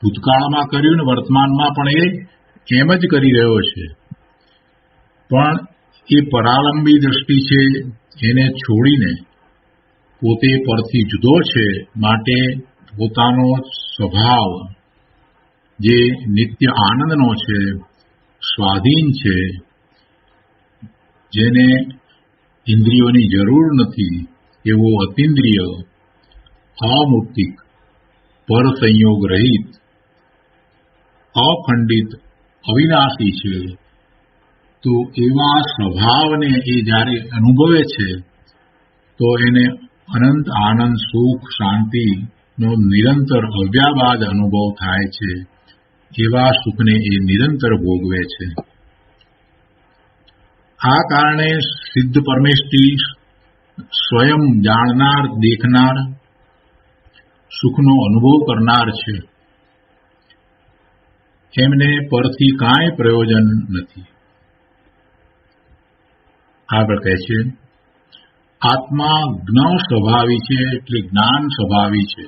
ભૂતકાળમાં કર્યું ને વર્તમાનમાં પણ એ એમ જ કરી રહ્યો છે. પણ એ પરાલંબી દ્રષ્ટિ છે એને છોડીને પોતે પરથી જુદો છે માટે પોતાનો સ્વભાવ જે નિત્ય આનંદનો છે, સ્વાધીન છે, જેને ઇન્દ્રિયોની જરૂર નથી એવો અતિન્દ્રિય, અમૂર્તિક, પર સંયોગ રહિત, અખંડિત, અવિનાશી છે. તો એવા સ્વભાવને એ જ્યારે અનુભવે છે તો એને અનંત આનંદ, સુખ, શાંતિનો નિરંતર અવ્યાબાદ અનુભવ થાય છે. એવા સુખને એ નિરંતર ભોગવે છે. આ કારણે સિદ્ધ પરમેષ્ઠી સ્વયં જાણનાર, દેખનાર, સુખનો અનુભવ કરનાર છે. એમને પરથી કાંઈ પ્રયોજન નથી. આગળ કહે છે, આત્મા જ્ઞ સ્વભાવી છે એટલે જ્ઞાન સ્વભાવી છે.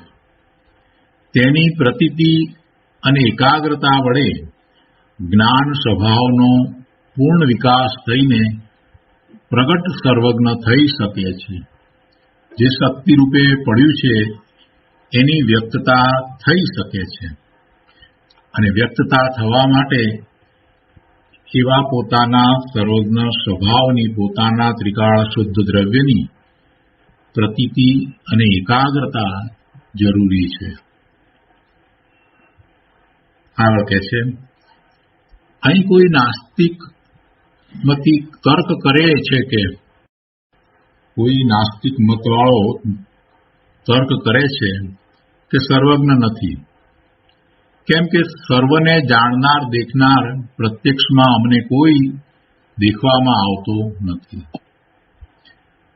તેની પ્રતીતિ અને એકાગ્રતા વડે જ્ઞાન સ્વભાવનો પૂર્ણ વિકાસ થઈને પ્રગટ સર્વજ્ઞ થઈ શકે છે. જે શક્તિ રૂપે પડ્યું છે એની વ્યક્તતા થઈ શકે છે. અને વ્યક્તતા થવા માટે એવા પોતાના સર્વજ્ઞ સ્વભાવની, પોતાના ત્રિકાળ શુદ્ધ દ્રવ્યની પ્રતીતિ અને એકાગ્રતા જરૂરી છે. આગળ કહે છે, અહીં કોઈ નાસ્તિક મતી તર્ક કરે છે કે કોઈ નાસ્તિક મતવાળો તર્ક કરે છે કે સર્વજ્ઞ નથી, કેમ કે સર્વને જાણનાર દેખનાર પ્રત્યક્ષમાં અમને કોઈ દેખવામાં આવતો નથી.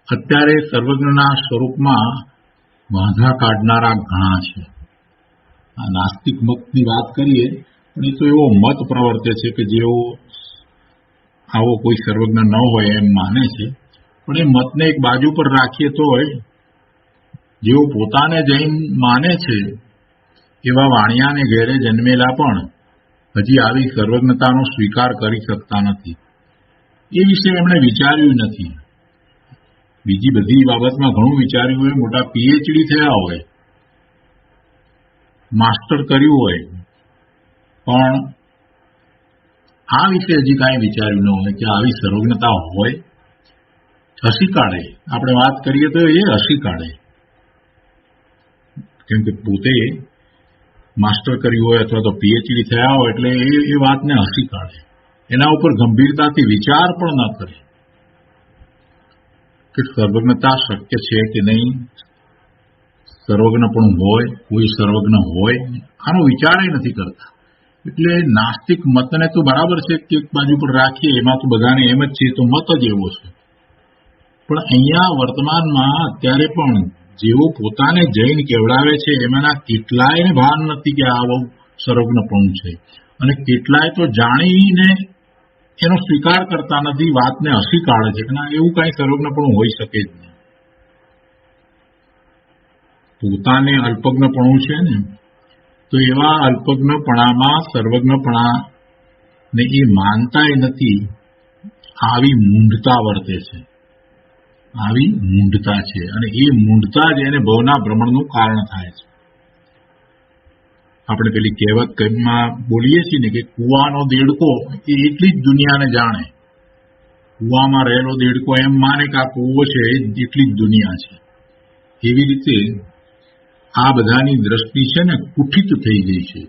અત્યારે સર્વજ્ઞના સ્વરૂપમાં વાંધા કાઢનારા ઘણા છે. આ નાસ્તિક મતની વાત કરીએ પણ એ તો એવો મત પ્રવર્તે છે કે જેઓ આવો કોઈ સર્વજ્ઞ ન હોય એમ માને છે. પણ એ મતને એક બાજુ પર રાખીએ તો જેઓ પોતાને જૈન માને છે એવા વાણિયાને ઘેરે જન્મેલા પણ હજી આવી સર્વજ્ઞતાનો સ્વીકાર કરી શકતા નથી. એ વિશે એમણે વિચાર્યું નથી. બીજી બધી બાબતમાં ઘણું વિચાર્યું હોય, મોટા પીએચડી થયા હોય, માસ્ટર કર્યું હોય, પણ આ વિશે હજી કાંઈ વિચાર્યું ન હોય કે આવી સર્વજ્ઞતા હોય. હસી કાઢે, આપણે વાત કરીએ તો એ હસી કાઢે, કેમ કે પોતે માસ્ટર કર્યું હોય અથવા તો પીએચડી થયા હોય એટલે એ વાતને હસી કાઢે. એના ઉપર ગંભીરતાથી વિચાર પણ ન કરે કે સર્વજ્ઞતા શક્ય છે કે નહીં, સર્વજ્ઞ પણ હોય, કોઈ સર્વજ્ઞ હોય, આનો વિચાર નથી કરતા. એટલે નાસ્તિક મતને તો બરાબર છે કે એક બાજુ પર રાખીએ, એમાં તો બધાને એમ જ છે, તો મત જ એવો છે. પણ અહીંયા વર્તમાનમાં અત્યારે પણ જેઓ પોતાને જૈન કહેવડાવે છે એમાંના કેટલાયને ભાન નથી કે આવો સર્વજ્ઞપણું છે, અને કેટલાય તો જાણીને એનો સ્વીકાર કરતા નથી, વાતને હસી કાઢે છે કે ના એવું કાંઈ સર્વજ્ઞપણું હોઈ શકે જ નહીં. પોતાને અલ્પજ્ઞપણું છે ને, તો એવા અલ્પજ્ઞપણામાં સર્વજ્ઞપણાને એ માનતાય નથી. આવી મૂંઢતા વર્તે છે, આવી મૂંઢતા છે, અને એ મૂંઢતા જ એને ભવના ભ્રમણનું કારણ થાય છે. આપણે પેલી કહેવતમાં બોલીએ છીએ ને કે કૂવાનો દેડકો એ એટલી જ દુનિયાને જાણે. કૂવામાં રહેલો દેડકો એમ માને કે આ કૂવો છે એ એટલી જ દુનિયા છે. એવી રીતે આ બધાની દ્રષ્ટિ છે ને કુઠિત થઈ ગઈ છે.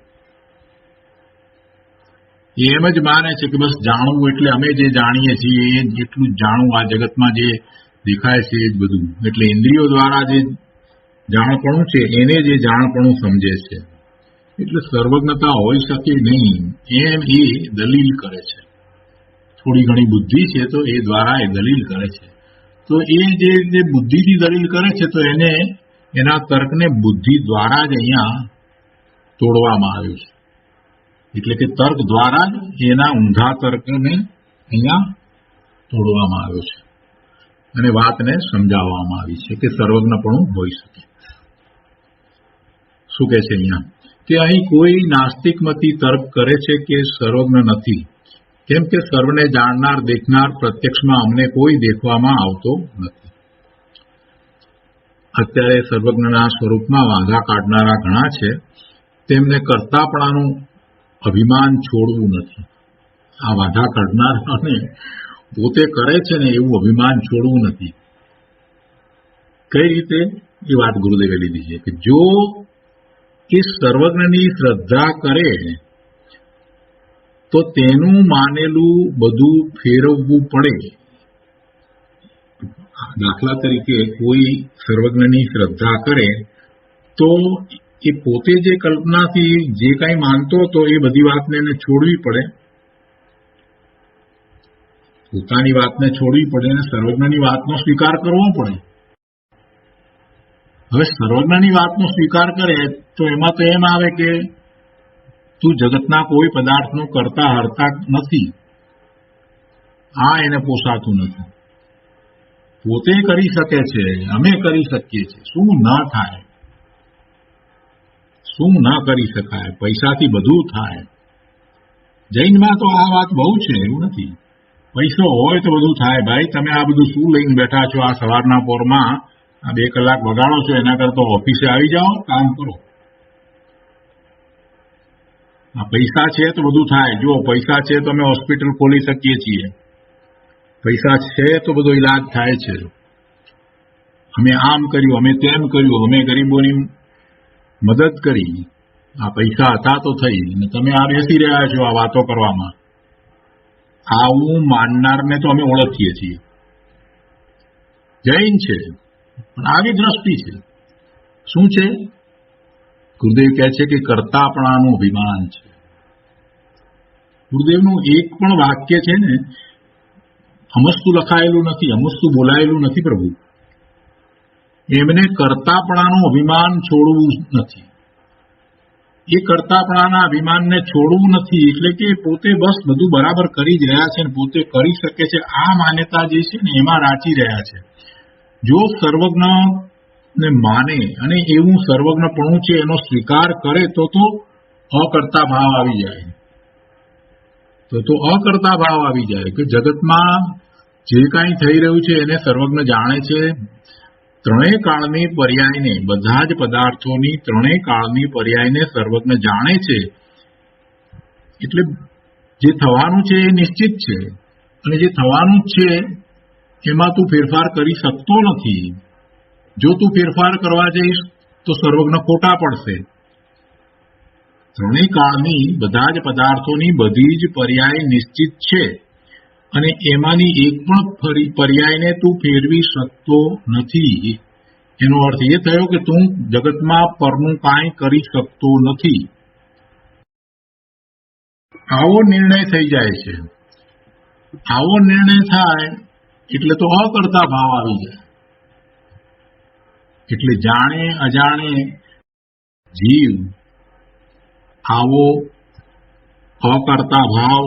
એમ જ માને છે કે બસ જાણવું એટલે અમે જે જાણીએ છીએ એ એટલું જ જાણવું, આ જગતમાં જે દેખાય છે એ જ બધું. એટલે ઇન્દ્રિયો દ્વારા જે જાણપણું છે એને જે જાણપણું સમજે છે. એટલે સર્વજ્ઞતા હોઈ શકે નહીં એમ એ દલીલ કરે છે. થોડી ઘણી બુદ્ધિ છે તો એ દ્વારા એ દલીલ કરે છે. તો એ જે બુદ્ધિથી દલીલ કરે છે તો એને એના તર્કને બુદ્ધિ દ્વારા જ અહીંયા તોડવામાં આવ્યું છે. એટલે કે તર્ક દ્વારા જ એના ઊંધા તર્કને અહીંયા તોડવામાં આવ્યો છે અને વાતને સમજાવવામાં આવી છે કે સર્વજ્ઞપણું હોઈ શકે. શું કહે છે અહીંયા કે અહીં કોઈ નાસ્તિકમતી તર્ક કરે છે કે સર્વજ્ઞ નથી, કેમ કે સર્વને જાણનાર દેખનાર પ્રત્યક્ષમાં અમને કોઈ દેખવામાં આવતો નથી. અત્યારે સર્વજ્ઞના સ્વરૂપમાં વાંધા કાઢનારા ઘણા છે, તેમને કર્તાપણાનું અભિમાન છોડવું નથી. આ વાંધા કાઢનારાને પોતે કરે છે ને એવું અભિમાન છોડવું નથી. કઈ રીતે એ વાત ગુરુદેવે લીધી છે કે જો એ સર્વજ્ઞની શ્રદ્ધા કરે તો તેનું માનેલું બધું ફેરવવું પડે. દાખલા તરીકે કોઈ સર્વજ્ઞની શ્રદ્ધા કરે તો એ પોતે જે કલ્પનાથી જે કાંઈ માનતો હતો એ બધી વાતને એને છોડવી પડે, પોતાની વાતને છોડવી પડે અને સર્વજ્ઞની વાતનો સ્વીકાર કરવો પડે. હવે સર્વજ્ઞની વાતનો સ્વીકાર કરે તો એમાં તો એમ આવે કે તું જગતના કોઈ પદાર્થનું કરતા હરતા નથી, આ એને પોસાતું નથી. પોતે કરી શકે છે, અમે કરી શકીએ છીએ, શું ન થાય, શું ન કરી શકાય, પૈસાથી બધું થાય. જૈનમાં તો આ વાત બહુ છે, એવું નથી. પૈસો હોય તો બધું થાય. ભાઈ તમે આ બધું શું લઈને બેઠા છો, આ સવારના પોરમાં આ 2 કલાક વગાડો છો, એના કરતા ઓફિસે આવી જાઓ, કામ કરો. આ પૈસા છે તો બધું થાય. જો પૈસા છે તો અમે હોસ્પિટલ ખોલી શકીએ છીએ, પૈસા છે તો બધો ઈલાજ થાય છે. અમે આમ કર્યું, અમે તેમ કર્યું, અમે ગરીબોની મદદ કરી, આ પૈસા હતા તો થઈ, અને તમે આ બેસી રહ્યા છો આ વાતો કરવામાં. આવું માનનારને તો અમે ઓળખીએ છીએ. જૈન છે પણ આવી દ્રષ્ટિ છે. શું છે? ગુરુદેવ કહે છે કે કર્તાપણાનું અભિમાન છે. ગુરુદેવનું એક પણ વાક્ય છે ને અમસ્તું લખાયેલું નથી, અમસ્તું બોલાયેલું નથી. પ્રભુ એમને કર્તાપણાનું અભિમાન છોડવું નથી. એ કર્તાપણાના અભિમાનને છોડવું નથી એટલે કે પોતે બસ બધું બરાબર કરી જ રહ્યા છે ને પોતે કરી શકે છે, આ માન્યતા જે છે ને એમાં રાચી રહ્યા છે. જો સર્વજ્ઞને માને અને એવું સર્વજ્ઞપણું છે એનો સ્વીકાર કરે તો અકર્તા ભાવ આવી જાય. તો અકર્તા ભાવ આવી જાય કે જગતમાં જે કાંઈ થઈ રહ્યું છે એને સર્વજ્ઞ જાણે છે. ત્રણેય કાળની પર્યાયને, બધા જ પદાર્થોની ત્રણેય કાળની પર્યાયને સર્વજ્ઞ જાણે છે. એટલે જે થવાનું છે એ નિશ્ચિત છે અને જે થવાનું જ છે એમાં તું ફેરફાર કરી શકતો નથી. જો તું ફેરફાર કરવા જઈશ તો સર્વજ્ઞ ખોટા પડશે. ત્રણેય કાળની બધા જ પદાર્થોની બધી જ પર્યાય નિશ્ચિત છે અને એમાંની એક પણ પર્યાયને તું ફેરવી શકતો નથી. એનો અર્થ એ થયો કે તું જગતમાં પરનું કાંઈ કરી શકતો નથી. આવો નિર્ણય થઈ જાય છે. આવો નિર્ણય થાય એટલે તો અકર્તા ભાવ આવી જાય. એટલે જાણે અજાણે જીવ આવો અકર્તા ભાવ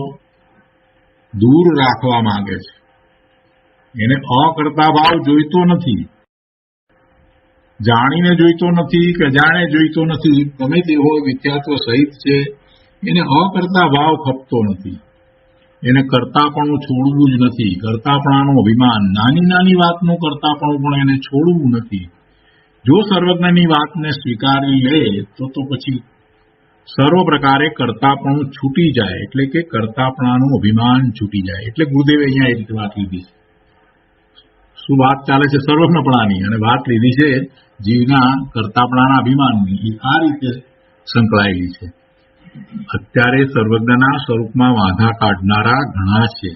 દૂર રાખવા માંગે છે. એને અકર્તા ભાવ જોઈતો નથી, જાણીને જોઈતો નથી કે જાણે જોઈતો નથી, ગમે તે હોય વિદ્યાત્વ સહિત છે. એને અકર્તા ભાવ ખપતો નથી. એને કર્તાપણું છોડવું જ નથી. કર્તાપણાનું અભિમાન, નાની નાની વાતનું કર્તાપણું પણ એને છોડવું નથી. જો સર્વજ્ઞની વાતને સ્વીકારી લે તો પછી સર્વ પ્રકારે કર્તાપણું છૂટી જાય. એટલે કે કર્તાપણાનું અભિમાન છૂટી જાય. એટલે ગુરુદેવે અહીંયા એ રીતે વાત લીધી છે. શું વાત ચાલે છે? સર્વજ્ઞપણાની, અને વાત લીધી છે જીવના કર્તાપણાના અભિમાનની. આ રીતે સંકળાયેલી છે. અત્યારે સર્વજ્ઞના સ્વરૂપમાં વાંધા કાઢનારા ઘણા છે.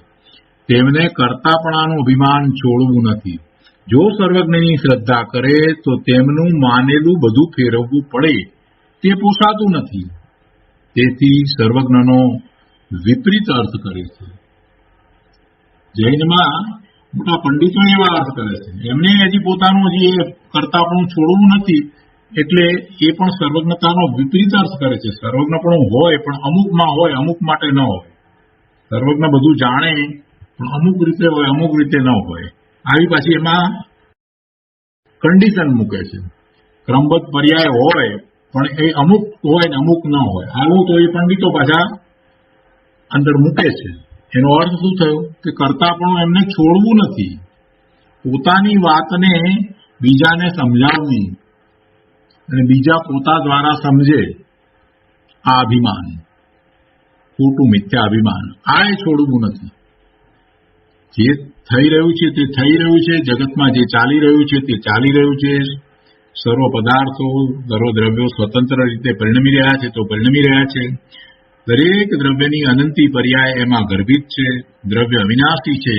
તેમને કર્તાપણાનું અભિમાન છોડવું નથી. જો સર્વજ્ઞની શ્રદ્ધા કરે તો તેમનું માનેલું બધું ફેરવવું પડે તે પોસાતું નથી. તેથી સર્વજ્ઞનો વિપરીત અર્થ કરે છે. જૈનમાં મોટા પંડિતો એવા અર્થ કરે છે. એમને હજી પોતાનું હજી એ કર્તાપણું છોડવું નથી એટલે એ પણ સર્વજ્ઞતાનો વિપરીત અર્થ કરે છે. સર્વજ્ઞપણું હોય પણ અમુકમાં હોય, અમુક માટે ન હોય. સર્વજ્ઞ બધું જાણે પણ અમુક રીતે હોય, અમુક રીતે ન હોય. આવી પાછી એમાં કન્ડિશન મૂકે છે. ક્રમબદ્ધ પર્યાય હોય પણ એ અમુક હોય ને અમુક ન હોય. આવું તો એ પંડિતો પાછા અંદર મૂકે છે. એનો અર્થ શું થયો કે કર્તાપણું એમને છોડવું નથી. પોતાની વાતને બીજાને સમજાવવી અને બીજા પોતા દ્વારા સમજે, આ અભિમાન, ખોટું મિથ્યા અભિમાન, આ એ છોડવું નથી. જે થઈ રહ્યું છે તે થઈ રહ્યું છે. જગતમાં જે ચાલી રહ્યું છે તે ચાલી રહ્યું છે. સર્વ પદાર્થો, સર્વ દ્રવ્યો સ્વતંત્ર રીતે પરિણમી રહ્યા છે તો પરિણમી રહ્યા છે. દરેક દ્રવ્યની અનંતી પર્યાય એમાં ગર્ભિત છે. દ્રવ્ય અવિનાશી છે,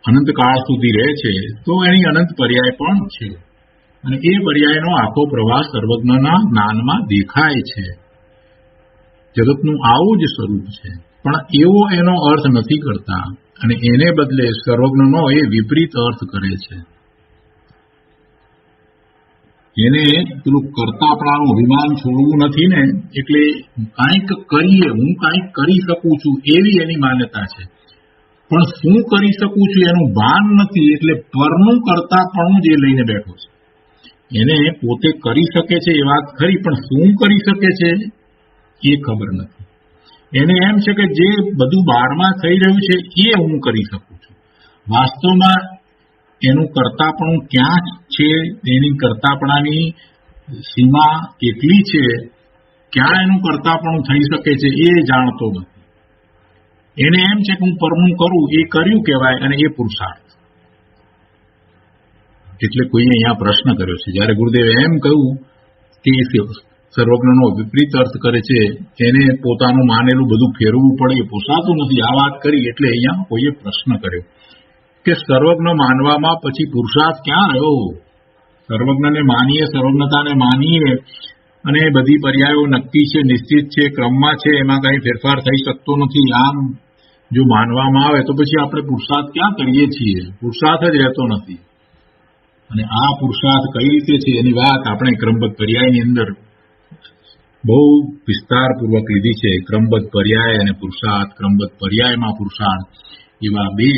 અનંતકાળ સુધી રહે છે તો એની અનંત પર્યાય પણ છે. અને એ પર્યાયનો આખો પ્રવાહ સર્વજ્ઞના જ્ઞાનમાં દેખાય છે. જગતનું આવું જ સ્વરૂપ છે પણ એવો એનો અર્થ નથી કરતા અને એને બદલે સર્વજ્ઞનો એ વિપરીત અર્થ કરે છે. એને પેલું કર્તાપણાનું અભિમાન છોડવું નથી ને એટલે કાંઈક કરીએ, હું કાંઈક કરી શકું છું એવી એની માન્યતા છે. પણ શું કરી શકું છું એનું ભાન નથી એટલે પરનું કર્તાપણું જ એ લઈને બેઠો છે. એને પોતે કરી શકે છે એ વાત ખરી પણ શું કરી શકે છે એ ખબર નથી. એને એમ છે કે જે બધું બહારમાં થઈ રહ્યું છે એ હું કરી શકું છું. વાસ્તવમાં એનું કર્તાપણું ક્યાં છે, એની કર્તાપણાની સીમા કેટલી છે, ક્યાં એનું કર્તાપણું થઈ શકે છે એ જાણતો નથી. એને એમ છે કે હું પરમું કરું એ કર્યું કહેવાય અને એ પુરુષાર્થ. એટલે કોઈએ અહીંયા પ્રશ્ન કર્યો છે. જ્યારે ગુરુદેવે એમ કહ્યું કે સર્વજ્ઞનો વિપરીત અર્થ કરે છે, એને પોતાનું માનેલું બધું ફેરવવું પડે, એ પોસાતું નથી, આ વાત કરી એટલે અહીંયા કોઈએ પ્રશ્ન કર્યો કે સર્વજ્ઞ માનવામાં પછી પુરુષાર્થ ક્યાં રહ્યો? સર્વજ્ઞને માનીએ, સર્વજ્ઞતાને માનીએ અને બધી પર્યાયો નક્કી છે, નિશ્ચિત છે, ક્રમમાં છે, એમાં કઈ ફેરફાર થઈ શકતો નથી, આમ જો માનવામાં આવે તો પછી આપણે પુરુષાર્થ ક્યાં કરીએ છીએ? પુરુષાર્થ જ રહેતો નથી. અને આ પુરુષાર્થ કઈ રીતે છે એની વાત આપણે ક્રમબદ્ધ પર્યાયની અંદર બહુ વિસ્તારપૂર્વક લીધી છે. ક્રમબદ્ધ પર્યાય અને પુરુષાર્થ, ક્રમબદ્ધ પર્યાયમાં પુરુષાર્થ, એવા બે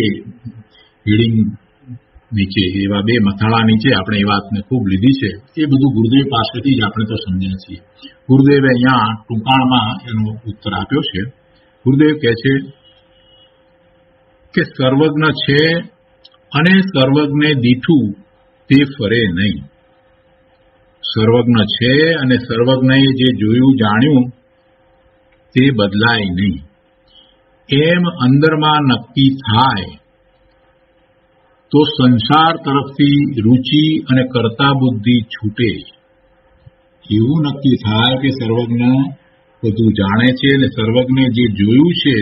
હેડિંગ નીચે, એવા બે મથાળા નીચે આપણે એ વાતને ખૂબ લીધી છે. એ બધું ગુરુદેવ પાસેથી જ આપણે તો સમજ્યા છીએ. ગુરુદેવે અહીંયા ટૂંકાણમાં એનો ઉત્તર આપ્યો છે. ગુરુદેવ કહે છે કે સર્વજ્ઞ છે અને સર્વજ્ઞને દીઠું તે ફરે નહીં. સર્વજ્ઞ છે અને સર્વજ્ઞએ જે જોયું જાણ્યું તે બદલાય નહીં. એમ અંદરમાં નક્કી થાય તો સંસાર તરફથી રુચિ અને કર્તા બુદ્ધિ છૂટે. એવું નક્કી થાય કે સર્વજ્ઞ બધું જાણે છે અને સર્વજ્ઞે જે જોયું છે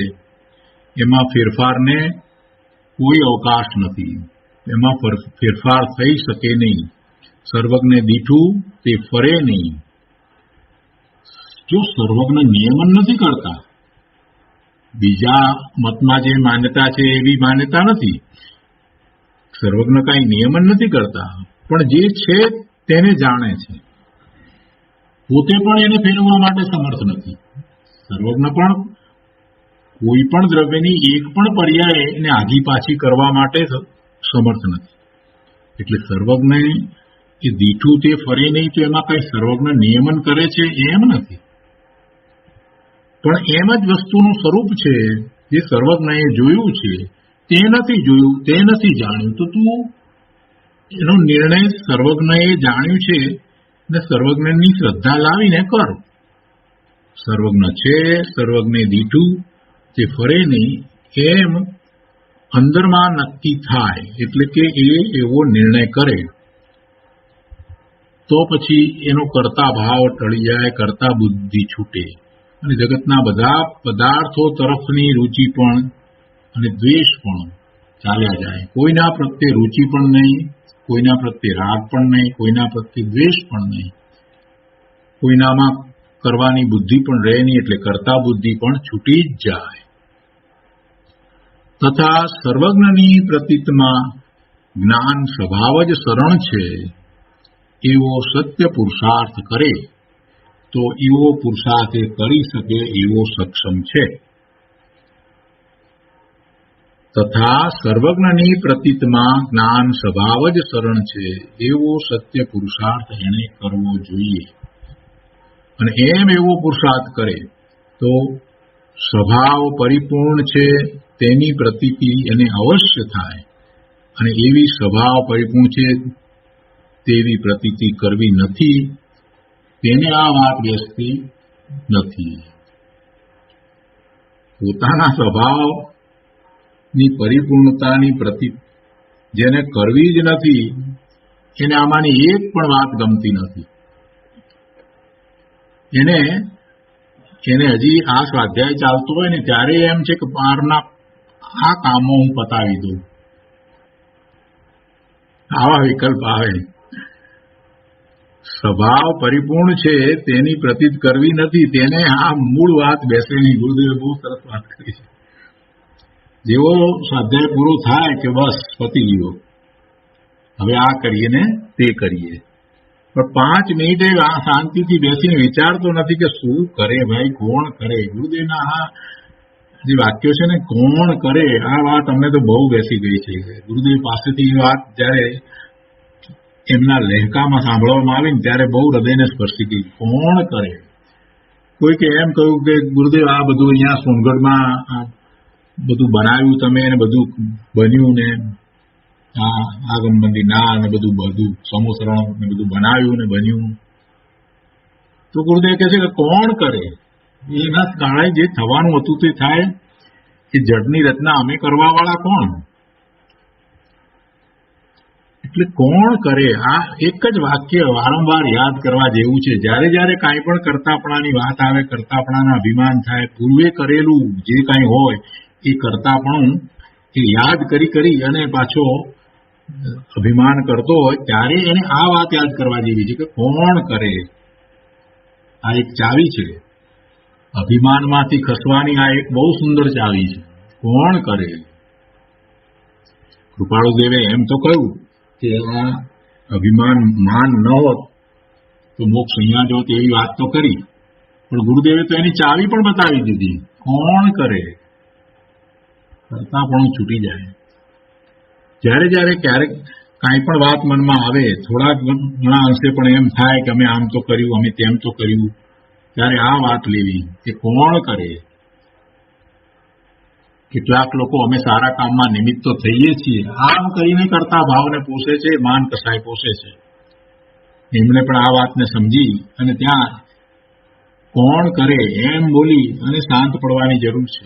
એમાં ફેરફારને કોઈ અવકાશ નથી, એમાં ફેરફાર થઈ શકે નહીં. સર્વજ્ઞ દીઠું તે ફરે નહીં. જો સર્વજ્ઞ નિયમન નથી કરતા, બીજા મતમાં જે માન્યતા છે એવી માન્યતા નથી, સર્વજ્ઞ કઈ નિયમન નથી કરતા, પણ જે છે તેને જાણે છે, પોતે પણ એને ફેરવવા માટે સમર્થ નથી. સર્વજ્ઞ પણ કોઈ પણ દ્રવ્યની એક પણ પર્યાય એને આગી પાછી કરવા માટે સમર્થ નથી. એટલે સર્વજ્ઞ એ દીઠું તે ફરે નહીં, તો એમાં કઈ સર્વજ્ઞ નિયમન કરે છે એમ નથી, પણ એમ જ વસ્તુનું સ્વરૂપ છે. જે સર્વજ્ઞએ જોયું છે તે નથી જોયું, તે નથી જાણ્યું, તો તું એનો નિર્ણય સર્વજ્ઞએ જાણ્યું છે ને સર્વજ્ઞની શ્રદ્ધા લાવીને કર. સર્વજ્ઞ છે, સર્વજ્ઞ દીઠું તે ફરે નહીં, એમ અંદરમાં નક્કી થાય, એટલે કે એ એવો નિર્ણય કરે તો પછી એનો કર્તા ભાવ ટળી જાય, કર્તા બુદ્ધિ છૂટે અને જગતના બધા પદાર્થો તરફની રુચિ પણ અને દ્વેષ પણ ચાલ્યા જાય. કોઈના પ્રત્યે રુચિ પણ નહીં, કોઈના પ્રત્યે રાગ પણ નહીં, કોઈના પ્રત્યે દ્વેષ પણ નહીં, કોઈનામાં કરવાની બુદ્ધિ પણ રહે નહીં, એટલે કર્તા બુદ્ધિ પણ છૂટી જ જાય. તથા સર્વજ્ઞની પ્રતીતમાં જ્ઞાન સ્વભાવ જ શરણ છે, એવો સત્ય પુરુષાર્થ કરે તો એવો પુરુષાર્થ કરી શકે એવો સક્ષમ છે. તથા સર્વજ્ઞની પ્રતીતમાં જ્ઞાન સ્વભાવ જ શરણ છે, એવો સત્ય પુરુષાર્થ એને કરવો જોઈએ. અને એમ એવો પુરુષાર્થ કરે તો સ્વભાવ પરિપૂર્ણ છે તેની પ્રતીતિ એને અવશ્ય થાય, અને એવી સ્વભાવ પરિપૂર્ણ છે તેવી પ્રતીતિ કરવી નથી, તેને આ વાત બેસતી નથી. પોતાના સ્વભાવની પરિપૂર્ણતાની પ્રતીતિ જેને કરવી જ નથી, એને આમાંની એક પણ વાત ગમતી નથી. એને હજી આ સ્વાધ્યાય ચાલતો હોય ને ત્યારે એમ છે કે બહારના આ કામો હું પતાવી દઉં, આવા વિકલ્પ આવે. સ્વભાવ પરિપૂર્ણ છે તેની પ્રતીત કરવી નથી, તેને આ મૂળ વાત બેસે નહીં. ગુરુદેવે બહુ સરસ વાત કરી છે. જેવો સ્વાધ્યાય પૂરો થાય કે બસ પતી ગયો, હવે આ કરીએ ને તે કરીએ, પણ 5 મિનિટે આ શાંતિથી બેસીને વિચારતો નથી કે શું કરે ભાઈ, કોણ કરે. ગુરુદેવના આ જે વાક્યો છે ને, કોણ કરે, આ વાત અમને તો બહુ બેસી ગઈ છે. ગુરુદેવ પાસેથી એ વાત જયારે એમના લહેકામાં સાંભળવામાં આવી ને ત્યારે બહુ હૃદયને સ્પર્શી ગઈ. કોણ કરે. કોઈકે એમ કહ્યું કે ગુરુદેવ આ બધું અહીંયા સોનગઢમાં બધું બનાવ્યું તમે ને બધું બન્યું ને આ આગમબંધી ના ને બધું સમોસરણ ને બધું બનાવ્યું ને બન્યું, તો ગુરુદેવ કહે છે કે કોણ કરે. એના કારણે જે થવાનું હતું તે થાય. એ જડની રચના અમે કરવા વાળા કોણ? એટલે કોણ કરે? આ એક જ વાક્ય વારંવાર યાદ કરવા જેવું છે. જ્યારે જ્યારે કાંઈ પણ કરતાપણાની વાત આવે, કરતાપણાના અભિમાન થાય, પૂર્વે કરેલું જે કાંઈ હોય એ કરતાપણું એ યાદ કરી અને પાછો અભિમાન કરતો હોય ત્યારે એને આ વાત યાદ કરવા જેવી છે કે કોણ કરે. આ એક ચાવી છે અભિમાનમાંથી ખસવાની. આ એક બહુ સુંદર ચાવી છે. કોણ કરે? કૃપાળુદેવે એમ તો કહ્યું કે આ અભિમાન માન ન હોત તો મોક્ષ અહીંયા જોત એવી વાત તો કરી, પણ ગુરુદેવે તો એની ચાવી પણ બતાવી દીધી. કોણ કરે? કરતાપણું છૂટી જાય. જ્યારે જ્યારે ક્યારેક કાંઈ પણ વાત મનમાં આવે, થોડા ઘણા અંશે પણ એમ થાય કે અમે આમ તો કર્યું, અમે તેમ તો કર્યું, ત્યારે આ વાત લેવી કે કોણ કરે. કેટલાક લોકો અમે સારા કામમાં નિમિત્ત તો થઈએ છીએ, આમ કરીને કરતા ભાવને પોષે છે, માન કસાય પોષે છે. એમણે પણ આ વાતને સમજી અને ત્યાં કોણ કરે એમ બોલી અને શાંત પડવાની જરૂર છે.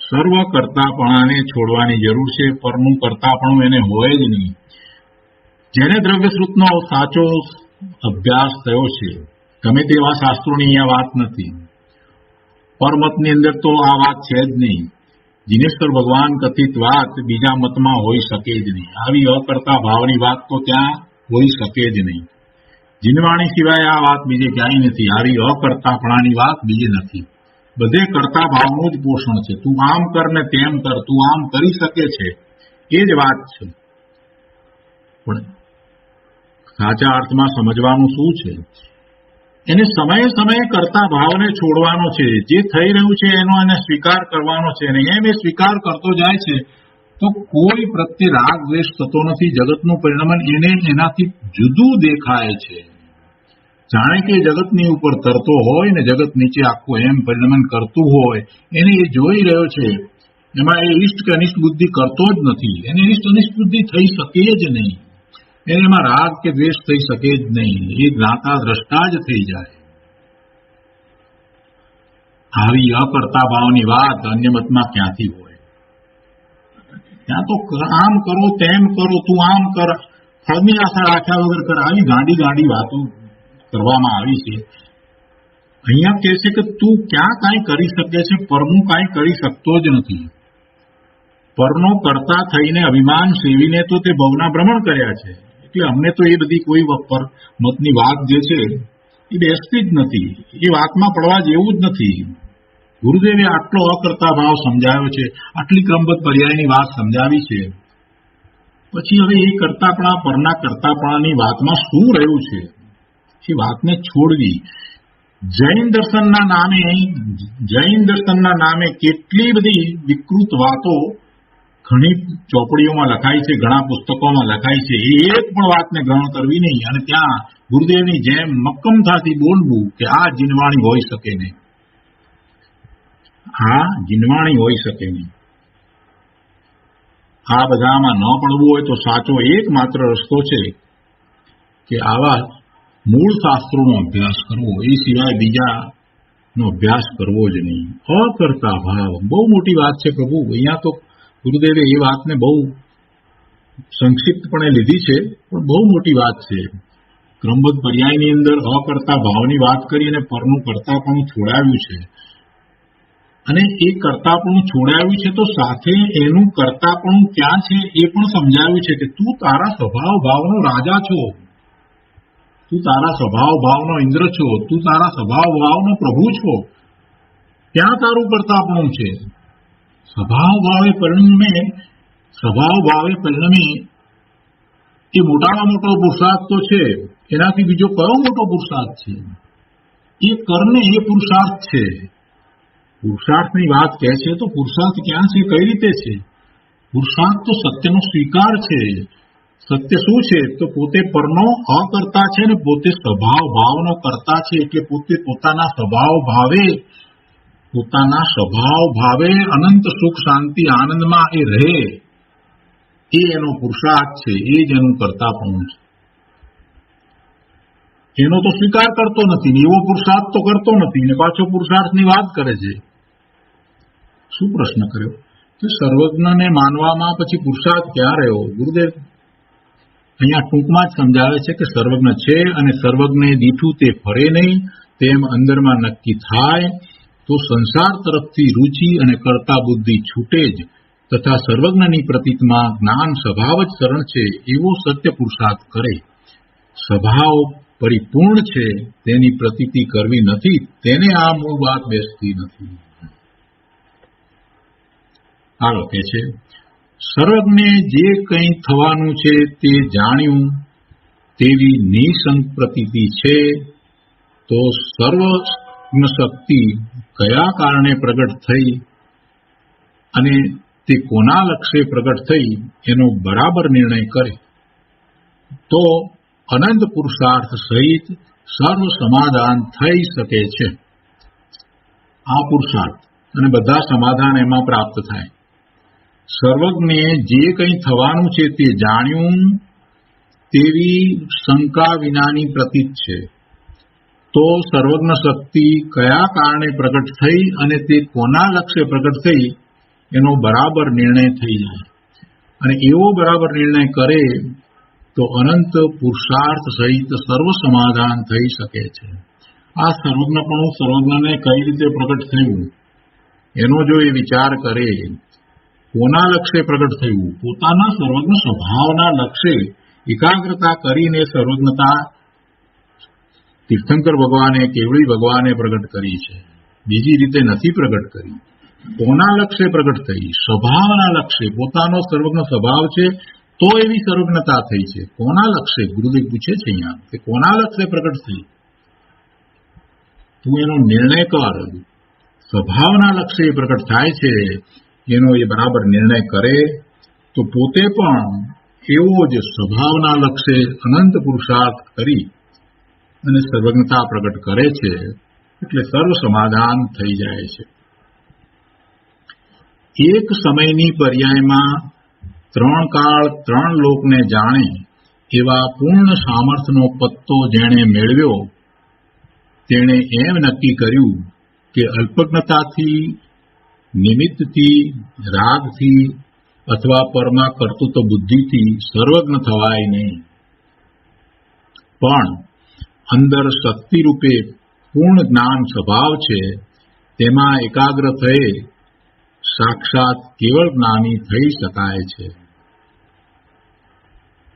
સર્વ કરતાપણાને છોડવાની જરૂર છે. પરનું કરતાપણું એને હોય જ નહીં. જેને દ્રવ્યશ્રુતનો સાચો અભ્યાસ થયો છે, ગમે તેવા શાસ્ત્રોની અહીંયા વાત નથી, પરમતની અંદર તો આ વાત છે જ નહીં. જીનેશ્વર ભગવાન કથિત વાત બીજા મતમાં હોઈ શકે જ નહીં. આવી અકર્તા ભાવની વાત તો ત્યાં હોઈ શકે જ નહીં. જીનવાણી સિવાય આ વાત બીજે ક્યાંય નથી. આવી અકર્તાપણાની વાત બીજે નથી. બધે કરતા ભાવનું જ પોષણ છે. તું આમ કર ને તેમ કર, તું આમ કરી શકે છે, એ જ વાત છે. પણ સાચા અર્થમાં સમજવાનું શું છે? એને સમયે સમયે કરતા ભાવને છોડવાનો છે. જે થઈ રહ્યું છે એનો એને સ્વીકાર કરવાનો છે. અને એમ એ સ્વીકાર કરતો જાય છે તો કોઈ પ્રત્યે રાગ દ્વેષ થતો નથી. જગતનું પરિણમન એને એનાથી જુદું દેખાય છે. જાણે કે જગતની ઉપર તરતો હોય ને જગત નીચે આખું એમ પરિણમન કરતું હોય, એને એ જોઈ રહ્યો છે. એમાં એ ઇષ્ટ કે અનિષ્ટ બુદ્ધિ કરતો જ નથી. એને ઇષ્ટ અનિષ્ટ બુદ્ધિ થઈ શકે જ નહીં. એને એમાં રાગ કે દ્વેષ થઈ શકે જ નહીં. એ જ્ઞાતા દ્રષ્ટા જ થઈ જાય. આવી અકર્તા ભાવની વાત અન્ય મતમાં ક્યાંથી હોય? ત્યાં તો આમ કરો તેમ કરો, તું આમ કર, ફળની આશા રાખ્યા વગર કર, આવી ગાંડી વાતો કરવામાં આવી છે. અહીંયા કહે છે કે તું ક્યાં કાંઈ કરી શકે છે? પરનું કાંઈ કરી શકતો જ નથી. પરનો કરતા થઈને અભિમાન સેવીને તો તે ભવના ભ્રમણ કર્યા છે. એટલે અમને તો એ બધી કોઈ મતની વાત જે છે એ બેસતી જ નથી. એ વાતમાં પડવા જેવું જ નથી. ગુરુદેવે આટલો અકર્તા ભાવ સમજાવ્યો છે, આટલી ક્રમબદ્ધ પર્યાયની વાત સમજાવી છે, પછી હવે એ કરતાપણા પરના કરતાપણાની વાતમાં શું રહ્યું છે એ વાતને છોડવી. જૈન દર્શનના નામે કેટલી બધી વિકૃત વાતો ઘણી ચોપડીઓમાં લખાય છે, ઘણા પુસ્તકોમાં લખાય છે. એ એક પણ વાતને ગ્રહણ કરવી નહીં અને ત્યાં ગુરુદેવની જેમ મક્કમતાથી બોલવું કે આ જીનવાણી હોઈ શકે નહીં, આ જીનવાણી હોઈ શકે નહીં. આ બધામાં ન પડવું હોય તો સાચો એકમાત્ર રસ્તો છે કે આવા મૂળ શાસ્ત્રોનો અભ્યાસ કરવો, એ સિવાય બીજાનો અભ્યાસ કરવો જ નહીં. અકર્તા ભાવ બહુ મોટી વાત છે પ્રભુ. અહીંયા તો ગુરુદેવે એ વાતને બહુ સંક્ષિપ્તપણે લીધી છે, પણ બહુ મોટી વાત છે. ક્રમબદ્ધ પર્યાયની અંદર અકર્તા ભાવની વાત કરી અને પરનું કરતાપણું છોડાવ્યું છે. અને એ કરતાપણું છોડાવ્યું છે તો સાથે એનું કરતાપણું ક્યાં છે એ પણ સમજાવ્યું છે કે તું તારા સ્વભાવ ભાવનો રાજા છો, તું તારા સ્વભાવ ભાવનો ઇન્દ્ર છો, તું તારા સ્વભાવ ભાવનો પ્રભુ છો. ત્યાં તારું કરતાપણું છે. સ્વભાવ ભાવે પરિણમે એ મોટામાં મોટો પુરુષાર્થ તો છે. એનાથી બીજો કયો મોટો પુરુષાર્થ છે? એ કરને એ પુરુષાર્થ છે. પુરુષાર્થની વાત કહે છે તો પુરુષાર્થ ક્યાં છે, કઈ રીતે છે? પુરુષાર્થ તો સત્યનો સ્વીકાર છે. સત્ય શું છે? તો પોતે પરનો અકર્તા છે ને પોતે સ્વભાવ ભાવનો કરતા છે. એટલે પોતે પોતાના સ્વભાવ ભાવે અનંત સુખ શાંતિ આનંદમાં એ રહે, એ એનો પુરુષાર્થ છે. એ જ એનું કરતાપણું છે. એનો તો સ્વીકાર કરતો નથી, એવો પુરુષાર્થ તો કરતો નથી ને પાછો પુરુષાર્થની વાત કરે છે. શું પ્રશ્ન કર્યો કે સર્વજ્ઞને માનવામાં પછી પુરુષાર્થ ક્યાં રહ્યો? ગુરુદેવ અહીંયા ટૂંકમાં જ સમજાવે છે કે સર્વજ્ઞ છે અને સર્વજ્ઞે દીઠું તે ફરે નહીં તેમ અંદરમાં નક્કી થાય તો સંસાર તરફથી રુચિ અને કર્તા બુદ્ધિ છૂટે જ તથા સર્વજ્ઞની પ્રતીતમાં જ્ઞાન સ્વભાવ જ શરણ છે એવો સત્ય પુરુષાર્થ કરે. સ્વભાવ પરિપૂર્ણ છે તેની પ્રતીતિ કરવી નથી તેને આ મૂળ વાત બેસતી નથી. આગળ કહે છે સર્વજ્ઞે જે કંઈ થવાનું છે તે જાણ્યું તેવી નિસંગ પ્રતીતિ છે તો સર્વજ્ઞ શક્તિ કયા કારણે પ્રગટ થઈ અને તે કોના લક્ષ્ય પ્રગટ થઈ એનો બરાબર નિર્ણય કરે તો અનંત પુરુષાર્થ સહિત સર્વ સમાધાન થઈ શકે છે. આ પુરુષાર્થ અને બધા સમાધાન એમાં પ્રાપ્ત થાય. સર્વજ્ઞે જે કંઈ થવાનું છે તે જાણ્યું તેવી શંકા વિનાની પ્રતીત છે તો સર્વજ્ઞ શક્તિ કયા કારણે પ્રગટ થઈ અને તે કોના લક્ષ્ય પ્રગટ થઈ એનો બરાબર નિર્ણય થઈ જાય અને એવો બરાબર નિર્ણય કરે તો અનંત પુરુષાર્થ સહિત સર્વ સમાધાન થઈ શકે છે. આ સર્વજ્ઞપણું સર્વજ્ઞને કઈ રીતે પ્રગટ થયું એનો જો એ વિચાર કરે, કોના લક્ષ્ય પ્રગટ થયું, પોતાના સર્વજ્ઞ સ્વભાવના લક્ષ્ય એકાગ્રતા કરીને સર્વજ્ઞતા તીર્થંકર ભગવાને કેવળી ભગવાને પ્રગટ કરી છે, બીજી રીતે નથી પ્રગટ કરી. કોના લક્ષ્ય પ્રગટ થઈ? સ્વભાવના લક્ષ્ય. પોતાનો સર્વજ્ઞ સ્વભાવ છે તો એવી સર્વજ્ઞતા થઈ છે. કોના લક્ષ્ય? ગુરુદેવ પૂછે છે અહીંયા કે કોના લક્ષ્ય પ્રગટ થઈ? તું એનો નિર્ણય કર. સ્વભાવના લક્ષ્ય પ્રગટ થાય છે એનો એ બરાબર નિર્ણય કરે તો પોતે પણ એવો જ સ્વભાવના લક્ષ્ય અનંત પુરુષાર્થ કરી અને સર્વજ્ઞતા પ્રગટ કરે છે એટલે સર્વ સમાધાન થઈ જાય છે. એક સમયની પર્યાયમાં ત્રણ કાળ ત્રણ લોકને જાણે એવા પૂર્ણ સામર્થ્યનો પત્તો જેણે મેળવ્યો તેણે એમ નક્કી કર્યું કે અલ્પજ્ઞતાથી, નિમિત્તથી, રાગથી અથવા પરમા કર્તૃત્વ બુદ્ધિથી સર્વજ્ઞ થવાય નહીં, પણ અંદર શક્તિ રૂપે પૂર્ણ જ્ઞાન સ્વભાવ છે તેમાં એકાગ્ર થયે સાક્ષાત કેવળ જ્ઞાની થઈ શકાય છે.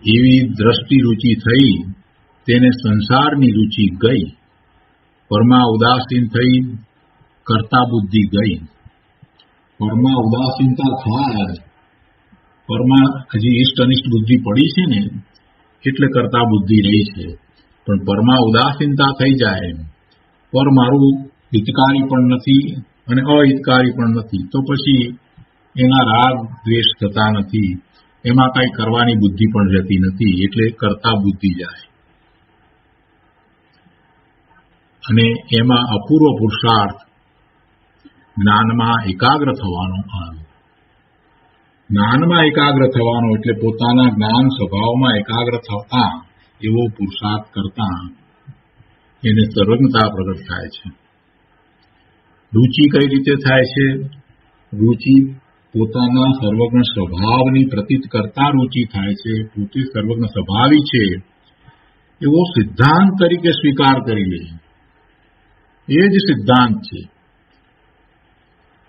એવી દ્રષ્ટિ રૂચિ થઈ તેને સંસારની રૂચિ ગઈ, પરમા ઉદાસીન થઈ કર્તા બુદ્ધિ ગઈ. પરમા ઉદાસીનતા થાય, પરમા હજી ઇષ્ટ અનિષ્ટ બુદ્ધિ પડી છે ને એટલે કર્તા બુદ્ધિ રહી છે, પણ પરમા ઉદાસીનતા થઈ જાય, પર મારું હિતકારી પણ નથી અને અહિતકારી પણ નથી, તો પછી એના રાગ દ્વેષ થતા નથી, એમાં કઈ કરવાની બુદ્ધિ પણ રહેતી નથી, એટલે કરતા બુદ્ધિ જાય અને એમાં અપૂર્વ પુરુષાર્થ જ્ઞાનમાં એકાગ્ર થવાનો આવે. જ્ઞાનમાં એકાગ્ર થવાનો એટલે પોતાના જ્ઞાન સ્વભાવમાં એકાગ્ર થતા એવો પુરુષાર્થ કરતા એને સર્વજ્ઞતા પ્રગટ થાય છે. રૂચિ કઈ રીતે થાય છે? રૂચિ પોતાના સર્વજ્ઞ સ્વભાવની પ્રતીત કરતા રૂચિ થાય છે. પોતે સર્વજ્ઞ સ્વભાવી છે એવો સિદ્ધાંત તરીકે સ્વીકાર કરી લે, એ જ સિદ્ધાંત છે.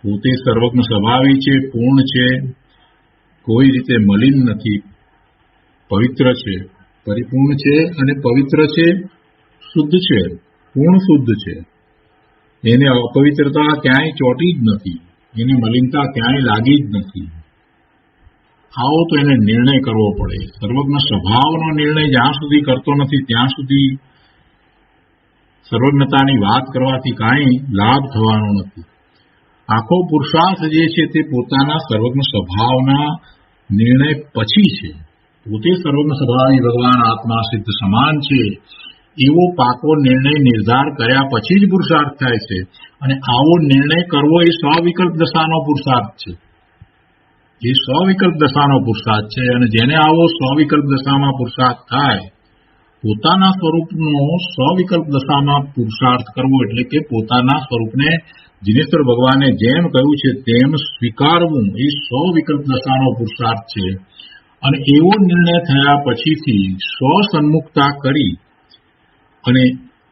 પોતે સર્વજ્ઞ સ્વભાવી છે, પૂર્ણ છે, કોઈ રીતે મલિન નથી, પવિત્ર છે, પરિપૂર્ણ છે અને પવિત્ર છે, શુદ્ધ છે, પૂર્ણ શુદ્ધ છે. એને અપવિત્રતા ક્યાંય ચોટી જ નથી, એને મલિનતા ક્યાંય લાગી જ નથી. આવો તો એને નિર્ણય કરવો પડે. સર્વજ્ઞ સ્વભાવનો નિર્ણય જ્યાં સુધી કરતો નથી ત્યાં સુધી સર્વજ્ઞતાની વાત કરવાથી કાંઈ લાભ થવાનો નથી. આખો પુરુષાર્થ જે છે તે પોતાના સર્વજ્ઞ સ્વભાવના નિર્ણય પછી છે. પોતે સર્વજ્ઞ સ્વભાવી ભગવાન આત્મા સિદ્ધ સમાન છે એવો પાકો નિર્ણય નિર્ધાર કર્યા પછી જ પુરુષાર્થ થાય છે. અને આવો નિર્ણય કરવો એ સ્વવિકલ્પ દશાનો પુરુષાર્થ છે. એ સ્વવિકલ્પ દશાનો પુરુષાર્થ છે અને જેને આવો સ્વવિકલ્પ દશામાં પુરુષાર્થ થાય, પોતાના સ્વરૂપનો સ્વવિકલ્પ દશામાં પુરુષાર્થ કરવો એટલે કે પોતાના સ્વરૂપને જીનેશ્વર ભગવાને જેમ કહ્યું છે તેમ સ્વીકારવું, એ સ્વવિકલ્પ દશાનો પુરુષાર્થ છે. અને એવો નિર્ણય થયા પછીથી સ્વસન્મુખતા કરી અને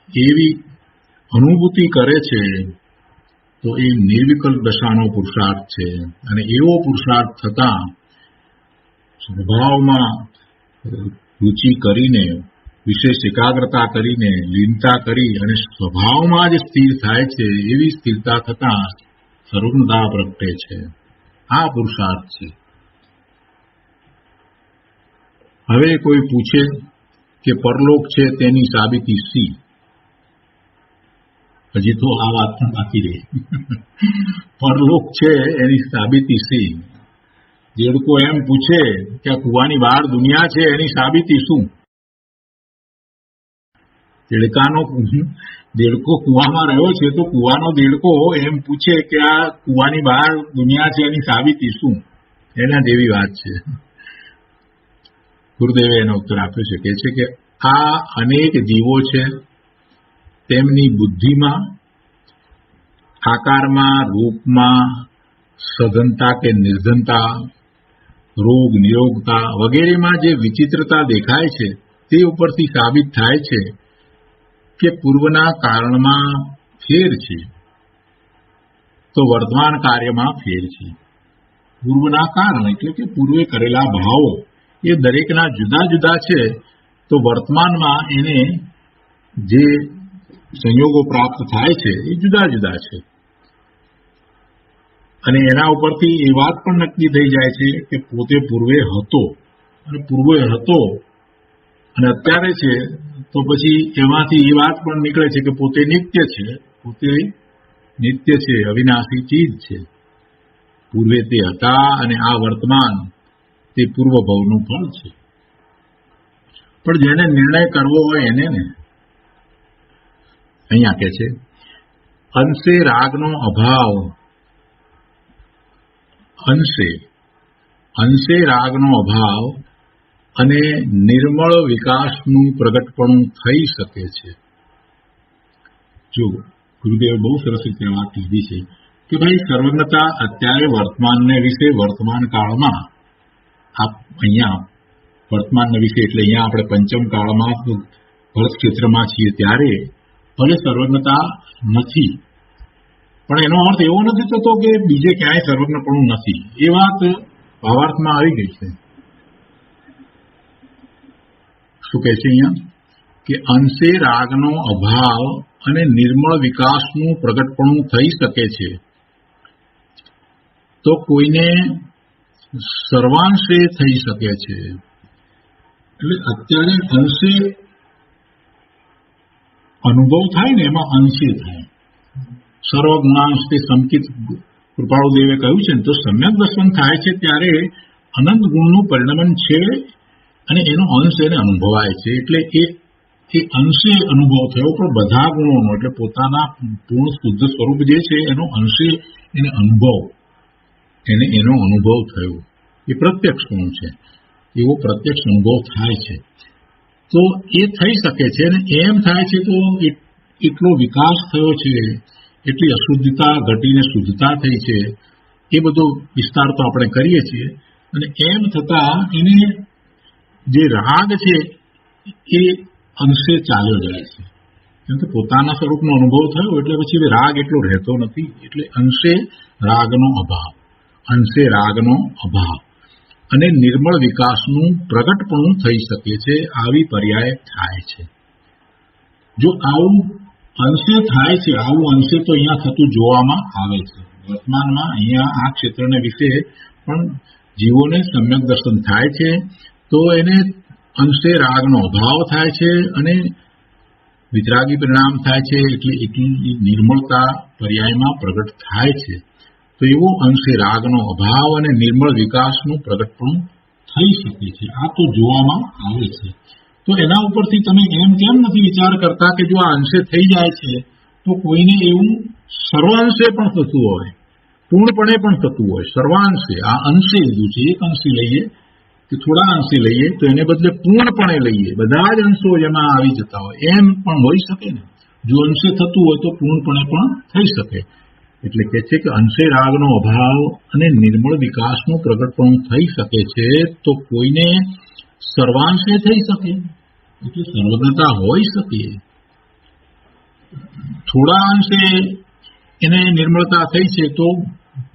એવી અનુભૂતિ કરે છે તો એ નિર્વિકલ્પ દશાનો પુરુષાર્થ છે. અને એવો પુરુષાર્થ થતા સ્વભાવમાં રુચિ કરીને, વિશેષ એકાગ્રતા કરીને, લીનતા કરી અને સ્વભાવમાં જ સ્થિર થાય છે, એવી સ્થિરતા થતા સર્વજ્ઞતા પ્રગટે છે. આ પુરુષાર્થ છે. હવે કોઈ પૂછે કે પરલોક છે તેની સાબિતી શી? હજી તો આ વાત પણ બાકી રહી. પરલોક છે એની સાબિતી શી? દેડકો એમ પૂછે કે આ કુવાની બહાર દુનિયા છે એની સાબિતી શું? દેડકો કુવામાં રહ્યો છે તો કુવાનો દેડકો એમ પૂછે કે આ કુવાની બહાર દુનિયા છે એની સાબિતી શું? એના જેવી વાત છે. ગુરુદેવે એનો ઉત્તર આપ્યો છે, કે છે કે આ અનેક જીવો છે, તેમની બુદ્ધિમાં, આકારમાં, રૂપમાં, સઘનતા કે નિર્ધનતા, રોગ નિરોગતા વગેરેમાં જે વિચિત્રતા દેખાય છે તે ઉપરથી સાબિત થાય છે કે પૂર્વના કારણમાં ફેર છે તો વર્તમાન કાર્યમાં ફેર છે. પૂર્વના કારણ એટલે કે પૂર્વે કરેલા ભાવો એ દરેકના જુદા જુદા છે, તો વર્તમાનમાં એને જે સંયોગો પ્રાપ્ત થાય છે એ જુદા જુદા છે. અને એના ઉપરથી એ વાત પણ નક્કી થઈ જાય છે કે પોતે પૂર્વે હતો, અને પૂર્વે હતો અને અત્યારે છે, તો પછી એમાંથી એ વાત પણ નીકળે છે કે પોતે નિત્ય છે, પોતે નિત્ય છે, અવિનાશી ચીજ છે. પૂર્વે તે હતા અને આ વર્તમાન તે પૂર્વ ભવનું ફળ છે. પણ જેને નિર્ણય કરવો હોય એને ને અહીંયા કે છે અંશે રાગનો અભાવ, અંશે રાગનો અભાવ અને નિર્મળ વિકાસનું પ્રગટપણું થઈ શકે છે. જો ગુરુદેવે બહુ સરસ રીતે વાત કીધી છે કે ભાઈ સર્વજ્ઞતા અત્યારે વર્તમાનને વિશે, વર્તમાન કાળમાં અહીંયા વર્તમાનના વિશે એટલે અહીંયા આપણે પંચમ કાળમાં ભરત ક્ષેત્રમાં છીએ ત્યારે ભલે સર્વજ્ઞતા નથી, પણ એનો અર્થ એવો નથી થતો કે બીજે ક્યાંય સર્વજ્ઞપણું નથી. એ વાત ભાવાર્થમાં આવી ગઈ છે. શું કહે છે અહીંયા કે અંશે રાગનો અભાવ અને નિર્મળ વિકાસનું પ્રગટપણું થઈ શકે છે, તો કોઈને સર્વાંશે થઈ શકે છે. એટલે અત્યારે અંશે અનુભવ થાય ને એમાં અંશે થાય. સર્વગુણાંશ તે સંકિત કૃપાળુદેવે કહ્યું છે ને, તો સમ્યક દર્શન થાય છે ત્યારે અનંત ગુણનું પરિણમન છે અને એનો અંશ એને અનુભવાય છે. એટલે એ અંશે અનુભવ થયો, પણ બધા ગુણોનો એટલે પોતાના પૂર્ણ શુદ્ધ સ્વરૂપ જે છે એનો અંશે એને એનો અનુભવ થયો. એ પ્રત્યક્ષ ગુણ છે, એવો પ્રત્યક્ષ અનુભવ થાય છે. તો એ થઈ શકે છે અને એમ થાય છે તો એટલો વિકાસ થયો છે, એટલી અશુદ્ધતા ઘટીને શુદ્ધતા થઈ છે, એ બધો વિસ્તાર તો આપણે કરીએ છીએ. અને એમ થતા એને જે રાગ છે એ અંશે ચાલ્યો જાય છે, કેમ કે પોતાના સ્વરૂપનો અનુભવ થયો એટલે પછી રાગ એટલો રહેતો નથી. એટલે અંશે રાગનો અભાવ અને નિર્મળ વિકાસનું પ્રગટપણું થઈ શકે છે, આવી પર્યાય થાય છે. જો આવું અંશે થાય છે, આવું અંશે તો અહીંયા થતું જોવામાં આવે છે. વર્તમાનમાં અહીંયા આ ક્ષેત્રને વિશે પણ જીવોને સમ્યક દર્શન થાય છે, તો એને અંશે રાગનો અભાવ થાય છે અને વિતરાગી પરિણામ થાય છે, એટલે એટલી નિર્મળતા પર્યાયમાં પ્રગટ થાય છે. તો એવો અંશે રાગનો અભાવ અને નિર્મળ વિકાસનું પ્રગટપણું થઈ શકે છે. આ તો જોવામાં આવે છે. તો એના ઉપરથી તમે એમ કેમ નથી વિચાર કરતા કે જો આ અંશે થઈ જાય છે તો કોઈને એવું સર્વાંશે પણ થતું હોય, પૂર્ણપણે પણ થતું હોય. સર્વાંશે આ અંશે લીધું છે, એક અંશે લઈએ કે થોડા અંશે લઈએ તો એને બદલે પૂર્ણપણે લઈએ, બધા જ અંશો એમાં આવી જતા હોય, એમ પણ હોઈ શકે ને. જો અંશે થતું હોય તો પૂર્ણપણે પણ થઈ શકે. એટલે કે છે કે અંશે રાગનો અભાવ અને નિર્મળ વિકાસનું પ્રગટપણું થઈ શકે છે તો કોઈને સર્વાંશે થઈ શકે, એટલે સર્વજ્ઞતા હોઈ શકે. થોડા અંશે એને નિર્મળતા થઈ છે તો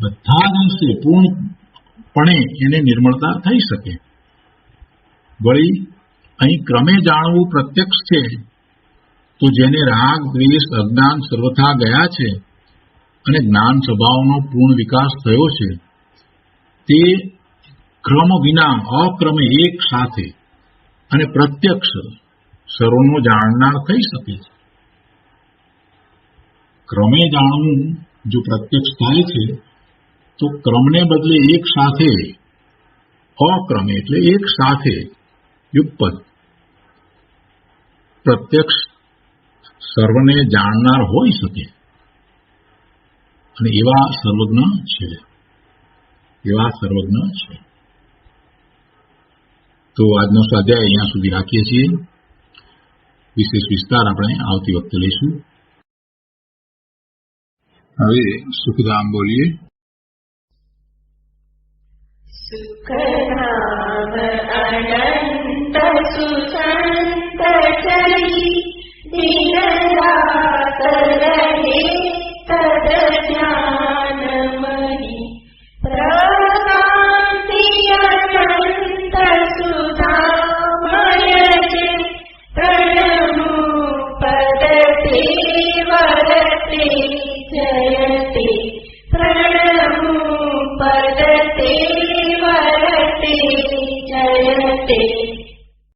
બધા જ અંશે પૂર્ણપણે એને નિર્મળતા થઈ શકે. વળી અહીં ક્રમે જાણવું પ્રત્યક્ષ છે તો જેને રાગ દ્વેષ અજ્ઞાન સર્વથા ગયા છે અને જ્ઞાન સ્વભાવનો પૂર્ણ વિકાસ થયો છે તે ક્રમ વિના અક્રમે એક સાથે અને પ્રત્યક્ષ સર્વનો જાણનાર થઈ શકે છે. ક્રમે જાણવું જો પ્રત્યક્ષ થાય છે તો ક્રમને બદલે એક સાથે, અક્રમે એટલે એક સાથે યુગપદ પ્રત્યક્ષ સર્વને જાણનાર હોઈ શકે અને એવા સર્વજ્ઞ છે. તો આજનો સ્વાધ્યાય અહીંયા સુધી રાખીએ છીએ. વિશેષ વિસ્તાર આપણે આવતી વખતે લઈશું. હવે સુખધામ બોલીએ. સુખધામ અનંત સુસંત ચરી દિન રાત રહે તદ જ્ઞાન મહી પ્રકાંતિ અનંત સુધામય છે પ્રણમુ પદ તે વરતે જયતે